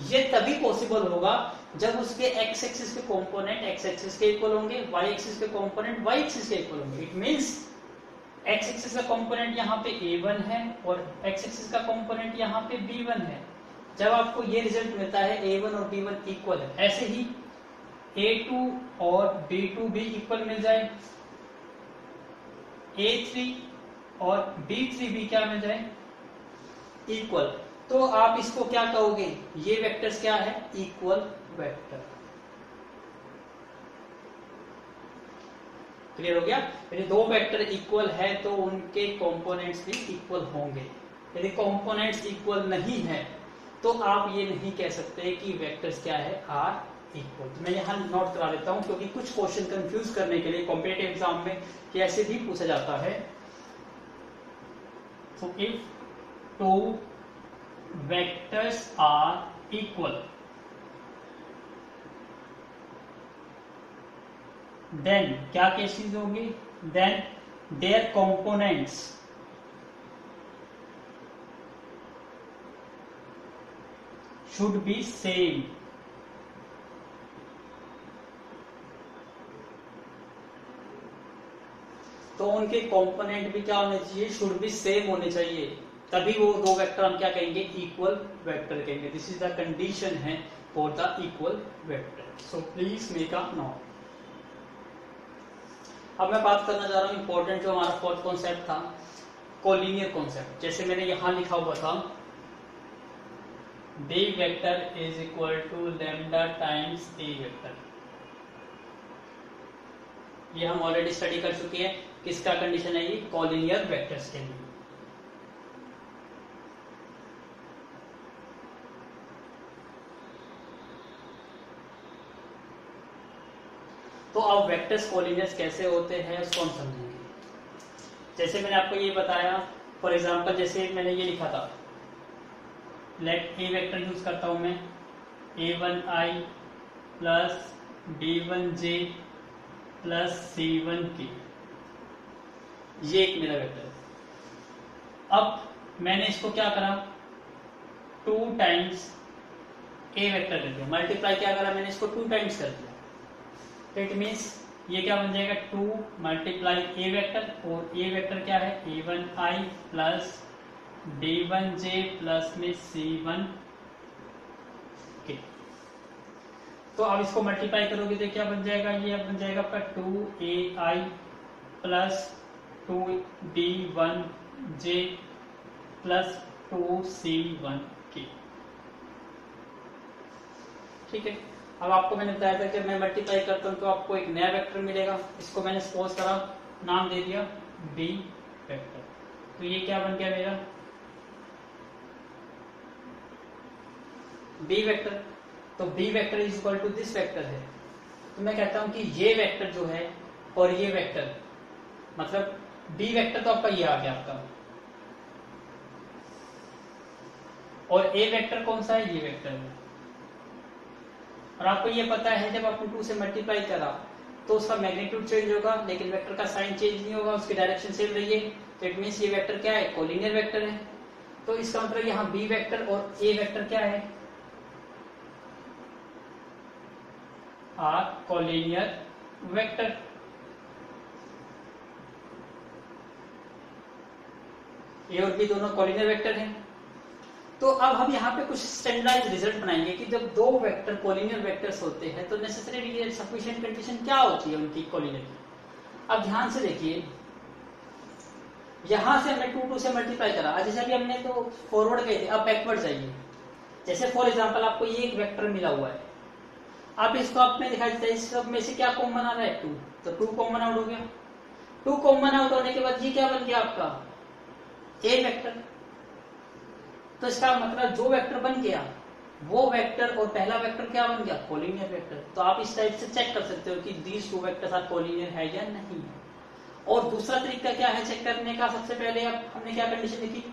ये तभी पॉसिबल होगा जब उसके x एक्सिस के कंपोनेंट x एक्सिस के इक्वल होंगे, y एक्सिस के कंपोनेंट y एक्सिस के इक्वल होंगे। इट मींस x एक्सिस का कंपोनेंट यहाँ पे a1 है और x एक्सिस का कंपोनेंट यहाँ पे b1 है। जब आपको ये रिजल्ट मिलता है a1 और b1 इक्वल है, ऐसे ही a2 और b2 भी इक्वल मिल जाए, a3 और b3 भी क्या मिल जाए इक्वल, तो आप इसको क्या कहोगे, ये वेक्टर्स क्या है इक्वल वेक्टर। क्लियर हो गया। यदि दो वेक्टर इक्वल है तो उनके कंपोनेंट्स भी इक्वल होंगे। यदि कंपोनेंट्स इक्वल नहीं है तो आप ये नहीं कह सकते कि वेक्टर्स क्या है आर इक्वल। तो मैं यहाँ नोट करा देता हूं क्योंकि कुछ क्वेश्चन कंफ्यूज करने के लिए कॉम्पिटिटिव एग्जाम में कैसे भी पूछा जाता है। So if two vectors are equal, then क्या केसेस होंगे, then their components should be same. तो उनके कंपोनेंट भी क्या होने चाहिए, शुड बी सेम होने चाहिए, तभी वो दो वेक्टर हम क्या कहेंगे, इक्वल वेक्टर कहेंगे। दिस इज द कंडीशन है for the equal vector. So please make a note. अब मैं बात करना चाह रहा हूं इंपॉर्टेंट जो हमारा फोर्थ कॉन्सेप्ट था, कोलिनियर कॉन्सेप्ट। जैसे मैंने यहां लिखा हुआ था B vector is equal to lambda times A vector, ये हम ऑलरेडी स्टडी कर चुके हैं। किसका कंडीशन है ये, कोलिनियर वेक्टर्स के लिए। तो अब वेक्टर्स कोलिनियर्स कैसे होते हैं उसको हम समझेंगे। जैसे मैंने आपको ये बताया, फॉर एग्जांपल जैसे मैंने ये लिखा था, लेट ए वेक्टर यूज करता हूं मैं, a1i plus b1j plus c1k, ये एक मेरा वेक्टर है। अब मैंने इसको क्या करा, 2 टाइम्स ए वेक्टर कर दिया, मल्टीप्लाई क्या करा मैंने इसको 2 टाइम्स कर दिया। तो इट मीन्स ये क्या बन जाएगा, 2 मल्टीप्लाई ए वेक्टर, और ए वेक्टर क्या है, a1i प्लस b1j प्लस में c1k। तो अब इसको मल्टीप्लाई करोगे तो क्या बन जाएगा, ये बन जाएगा आपका 2ai plus 2b1j plus 2c1k। ठीक है। अब आपको मैंने बताया था कि मैं मल्टीप्लाई करता हूं तो आपको एक नया वेक्टर मिलेगा, इसको मैंने सपोज करा नाम दे दिया बी वेक्टर। तो ये क्या बन गया मेरा, बी वेक्टर। तो B vector is equal to this vector है। तो मैं कहता हूं कि ये वेक्टर जो है और ये वेक्टर, मतलब बी वेक्टर तो आपका ये आ गया आपका, और ए वेक्टर कौन सा है, ये वेक्टर है। और आपको ये पता है जब आपने 2 से मल्टीप्लाई करा तो उसका मैग्नीट्यूड चेंज होगा लेकिन वेक्टर का साइन चेंज नहीं होगा, उसकी डायरेक्शन सेम रही है। तो इट मीन्स ये वेक्टर क्या है, कोलिनियर वेक्टर है। तो इसका मतलब यहाँ बी वेक्टर और ए वेक्टर क्या है, आर कोलिनियर वेक्टर। ए और बी दोनों कोलिनियर वेक्टर हैं। तो अब हम यहाँ पे कुछ स्टैंडर्डाइज्ड रिजल्ट बनाएंगे कि जब दो वेक्टर कोलिनियर वेक्टर्स होते हैं तो नेसेसरी सफिशिएंट कंडीशन क्या होती है उनकी कोलिनियर की। अब ध्यान से देखिए, यहां से हमने 2 से मल्टीप्लाई करा, जैसे अभी हमने तो फॉरवर्ड गए थे, अब बैकवर्ड जाइए। जैसे फॉर एग्जांपल आपको ये एक वेक्टर मिला हुआ है, अब इसको आपने दिखाई देता है, इस सब में से क्या कॉमन आ रहा है, 2, तो 2 कॉमन आउट हो गया। 2 कॉमन आउट होने के बाद ये क्या बन गया आपका, ए वेक्टर। तो इसका मतलब जो वेक्टर बन गया वो वेक्टर और पहला वेक्टर क्या बन गया, कोलिनियर वेक्टर। तो आप इस टाइप से चेक कर सकते हो कि दीज 2 वेक्टर्स आर कोलिनियर है या नहीं है। और दूसरा तरीका क्या है चेक करने का, सबसे पहले हमने क्या कंडीशन लिखी,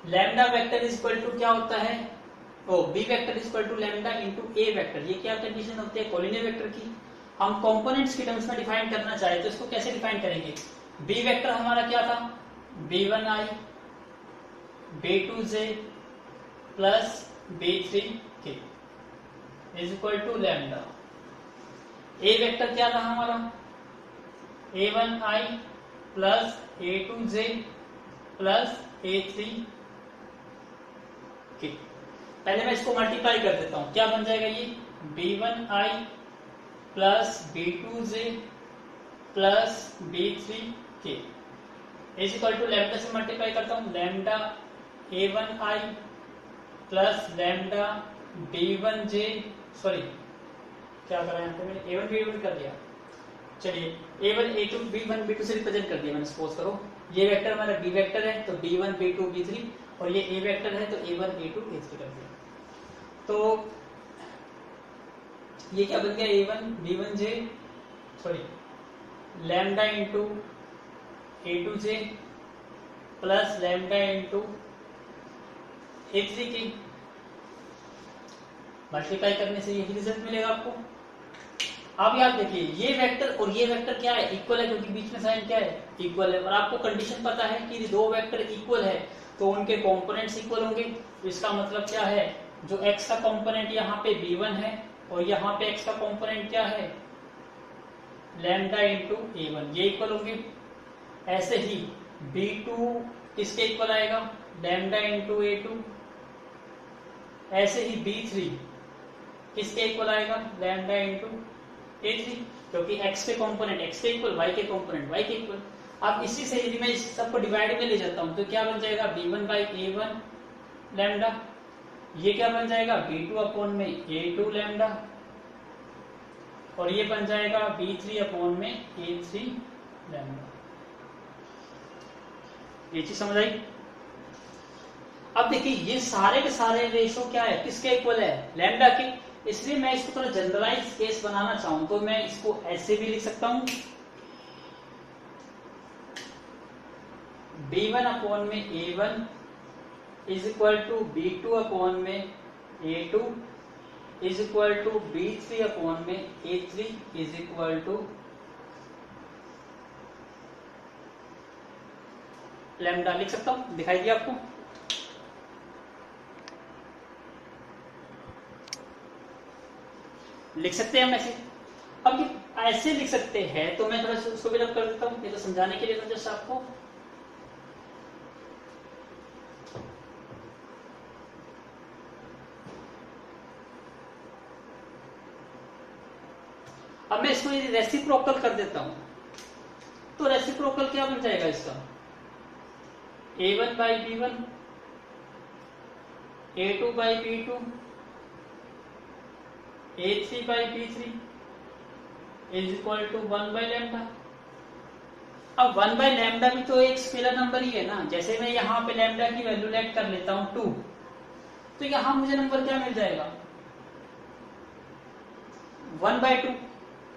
lambda vector is equal to क्या होता है, B vector is equal to lambda into A vector. ये क्या कंडीशन होती है, कोलिनियर वेक्टर की। हम कंपोनेंट्स की टर्म्स में डिफाइन करना चाहे तो इसको कैसे डिफाइन करेंगे, बी वेक्टर हमारा क्या था, b1i b2j plus b3k is equal to lambda. A vector क्या था हमारा, a1i plus a2j plus a3k। पहले मैं इसको मल्टीप्लाई कर देता हूं, क्या बन जाएगा ये, b1i plus b2j plus b3k is equal to lambda से मल्टीप्लाई करता हूं, lambda a1i plus lambda b1j, sorry क्या करा यहाँ पे मैंने, a1 b1 कर दिया। चलिए a1 a2 b1 b2 से रिप्रेजेंट कर दिया मैंने, सपोज करो ये वेक्टर हमारा b वेक्टर है तो b1 b2 b3, और ये a वेक्टर है तो a1 a2 a3 कर दिया। तो ये क्या बन गया, a1 b1j, sorry lambda into a2j plus lambda into a3k। Multiply करने से यही रिजल्ट मिलेगा आपको। अब याद देखिए ये वेक्टर और ये वेक्टर क्या है, इक्वल है, क्योंकि बीच में साइन क्या है, इक्वल है। और आपको कंडीशन पता है कि दो वेक्टर इक्वल है तो उनके कंपोनेंट्स इक्वल होंगे। तो इसका मतलब क्या है जो x का कंपोनेंट यहाँ पे b1 है और यहाँ पे x का कंपोनेंट क्या है लैम्डा इंटू a1, ये इक्वल होंगे। ऐसे ही b2 किसके इक्वल आएगा लैम्डा इंटू a2। ऐसे ही b3 किसके इक्वल आएगा लैम्डा इंटू a3, क्योंकि x के कंपोनेंट x के इक्वल, y के कंपोनेंट y के इक्वल। अब इसी से यदि मैं इस सबको डिवाइड में ले जाता हूं तो क्या बन जाएगा b1 बाई a1 लैम्डा, ये क्या बन जाएगा b2 अपॉन में a2 लैम्डा, और ये बन जाएगा b3 अपॉन में a3 लैम्डा। ये चीज समझ आई। अब देखिए ये सारे के सारे रेशो क्या है किसके इक्वल है लैम्डा के, इसलिए मैं इसको थोड़ा जनरलाइज केस बनाना चाहूं तो मैं इसको ऐसे भी लिख सकता हूं b1 अपॉन में a1 is equal to b2 upon में a2 is equal to b3 upon में a3 is equal to lambda. लिख सकता हूं, दिखाई दिया आपको। लिख सकते हैं हम ऐसे। अब ये ऐसे लिख सकते हैं तो मैं थोड़ा उसको भी रब कर देता हूं, ये तो समझाने के लिए जस्ट आपको। अब मैं इसको रेसिप्रोकल कर देता हूं तो रेसिप्रोकल क्या बन जाएगा इसका a1 by b1 a2 by b2 a3 by b3 is equal to 1 by lambda. अब 1 बाई लैम्डा भी तो एक स्केलर नंबर ही है ना, जैसे मैं यहाँ पे लैम्डा की वैल्यू लेट कर लेता हूँ 2, तो यहाँ मुझे नंबर क्या मिल जाएगा 1 बाई 2,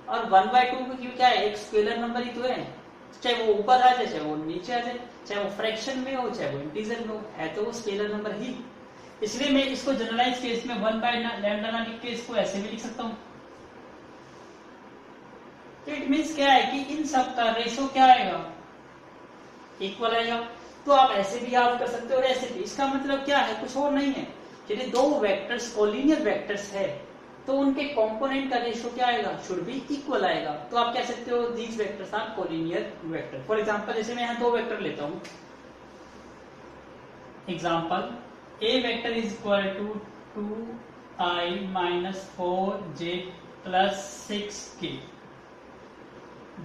और 1 बाई 2 क्या है एक स्केलर नंबर ही तो है, चाहे वो ऊपर आ जाए चाहे वो नीचे आ जाए, चाहे वो फ्रैक्शन में हो चाहे वो इंटीजर में हो, है तो वो स्केलर नंबर ही। इसलिए मैं इसको जनरलाइज केस में 1 बाई लैम्डा ना लिख के इसको ऐसे भी लिख सकता हूं। इट मीन्स क्या है कि इन सब का रेशो क्या आएगा इक्वल आएगा। तो आप ऐसे भी याद कर सकते हो और ऐसे भी। इसका मतलब क्या है कुछ और नहीं है, यदि दो वेक्टर्स कोलिनियर वेक्टर्स है तो उनके कंपोनेंट का रेशो क्या आएगा शुड बी इक्वल आएगा। तो आप कह सकते हो these vectors are collinear vector. For example जैसे मैं यहाँ दो वेक्टर लेता हूं, example A vector is equal to 2i minus 4j plus 6k,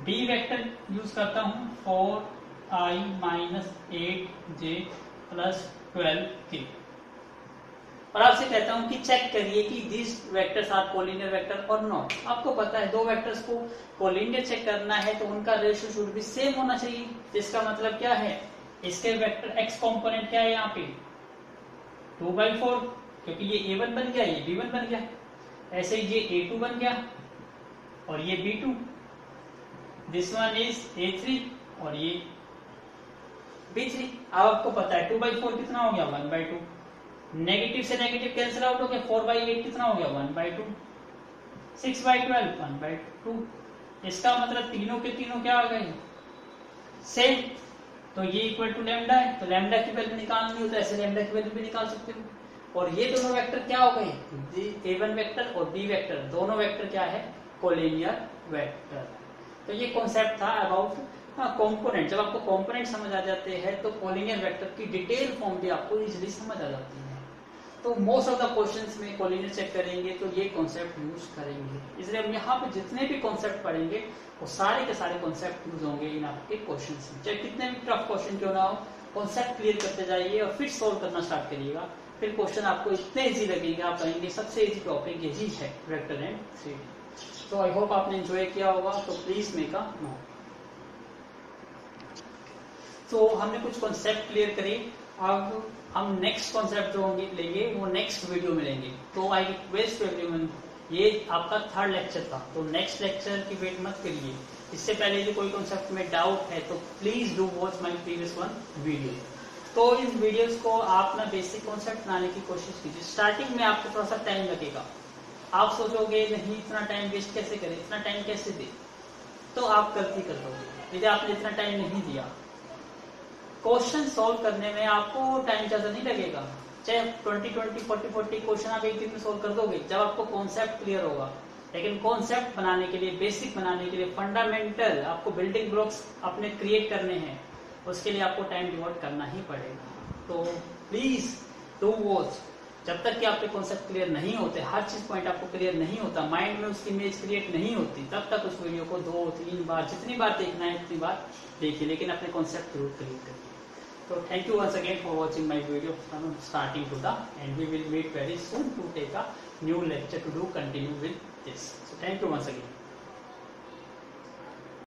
B vector use करता हूं 4i minus 8j plus 12k, और आपसे कहता हूं कि चेक करिए कि this vectors are collinear vector और नॉट। आपको पता है दो वेक्टर्स को कोलिनियर चेक करना है तो उनका रेशियो शुड भी सेम होना चाहिए, जिसका मतलब क्या है इसके वेक्टर x कंपोनेंट क्या है यहाँ पे 2/4, क्योंकि ये a1 बन गया ये b1 बन गया, ऐसे ही ये a2 बन गया और ये b2, this one is a3 और ये b3। अब आपको पता है 2/4 कितना हो गया 1/2, नेगेटिव से नेगेटिव कैंसिल आउट हो गया, 4/8 कितना हो गया 1/2, 6/12 1/2। इसका मतलब तीनों के तीनों क्या आ गए सेम, तो ये इक्वल टू लैम्डा है, तो लैम्डा की वैल्यू निकालनी हो तो ऐसे लैम्डा की वैल्यू भी निकाल सकते हो। और ये दोनों वेक्टर क्या हो गए a1 वेक्टर और b वेक्टर, दोनों वेक्टर क्या है कोलिनियर वेक्टर। तो ये कॉन्सेप्ट था अबाउट कंपोनेंट। जब आपको कंपोनेंट समझ आ जाते हैं तो कोलिनियर वेक्टर की डिटेल फॉर्म भी आपको इजीली समझ आ जाती है। तो मोस्ट ऑफ द क्वेश्चंस में कोलिनियर चेक करेंगे तो ये कॉन्सेप्ट यूज करेंगे, इसलिए हम यहाँ पे जितने भी कॉन्सेप्ट पढ़ेंगे वो सारे के सारे कॉन्सेप्ट यूज होंगे इन आपके क्वेश्चंस में, चाहे कितने भी टफ क्वेश्चन क्यों ना हो। कॉन्सेप्ट क्लियर करते जाइए और फिर सॉल्व करना स्टार्ट करिएगा, फिर क्वेश्चन आपको इतने इजी लगेंगे आप कहेंगे सबसे इजी टॉपिक यही है वेक्टर एंड 3D। तो आई होप आपने एंजॉय किया होगा, तो प्लीज मेक अ नोट। तो हमने कुछ कॉन्सेप्ट क्लियर करे, अब हम नेक्स्ट कॉन्सेप्ट जो होंगे लेंगे वो नेक्स्ट वीडियो में लेंगे। तो आई रिक्वेस्ट एवरीवन, ये आपका थर्ड लेक्चर था तो नेक्स्ट लेक्चर की वेट मत करिए। इससे पहले यदि कोई कॉन्सेप्ट में डाउट है तो please do watch my previous one video. तो इन वीडियोस को आप ना बेसिक कॉन्सेप्ट बनाने की कोशिश कीजिए। स्टार्टिंग में आपको थोड़ा सा टाइम लगेगा, आप सोचोगे नहीं इतना टाइम वेस्ट कैसे करें, इतना टाइम कैसे दे, तो आप गलती कर दोगे यदि आपने इतना टाइम नहीं दिया। क्वेश्चन सॉल्व करने में आपको टाइम ज्यादा नहीं लगेगा, चाहे 20 40 क्वेश्चन आप एक दिन में सोल्व कर दोगे जब आपको कॉन्सेप्ट क्लियर होगा। लेकिन कॉन्सेप्ट बनाने के लिए, बेसिक बनाने के लिए, फंडामेंटल आपको बिल्डिंग ब्लॉक्स अपने क्रिएट करने हैं, उसके लिए आपको टाइम डिवोट करना ही पड़ेगा। तो प्लीज डू वॉच। जब तक कि आपके कॉन्सेप्ट क्लियर नहीं होते, हर चीज पॉइंट आपको क्लियर नहीं होता, माइंड में उसकी इमेज क्रिएट नहीं होती, तब तक उस वीडियो को 2-3 बार, जितनी बार देखना है उतनी बार देखिए, लेकिन अपने कॉन्सेप्ट जरूर क्लियर करिए। So thank you once again for watching my video from starting to the end. We will meet very soon to take a new lecture to do continue with this. So thank you once again.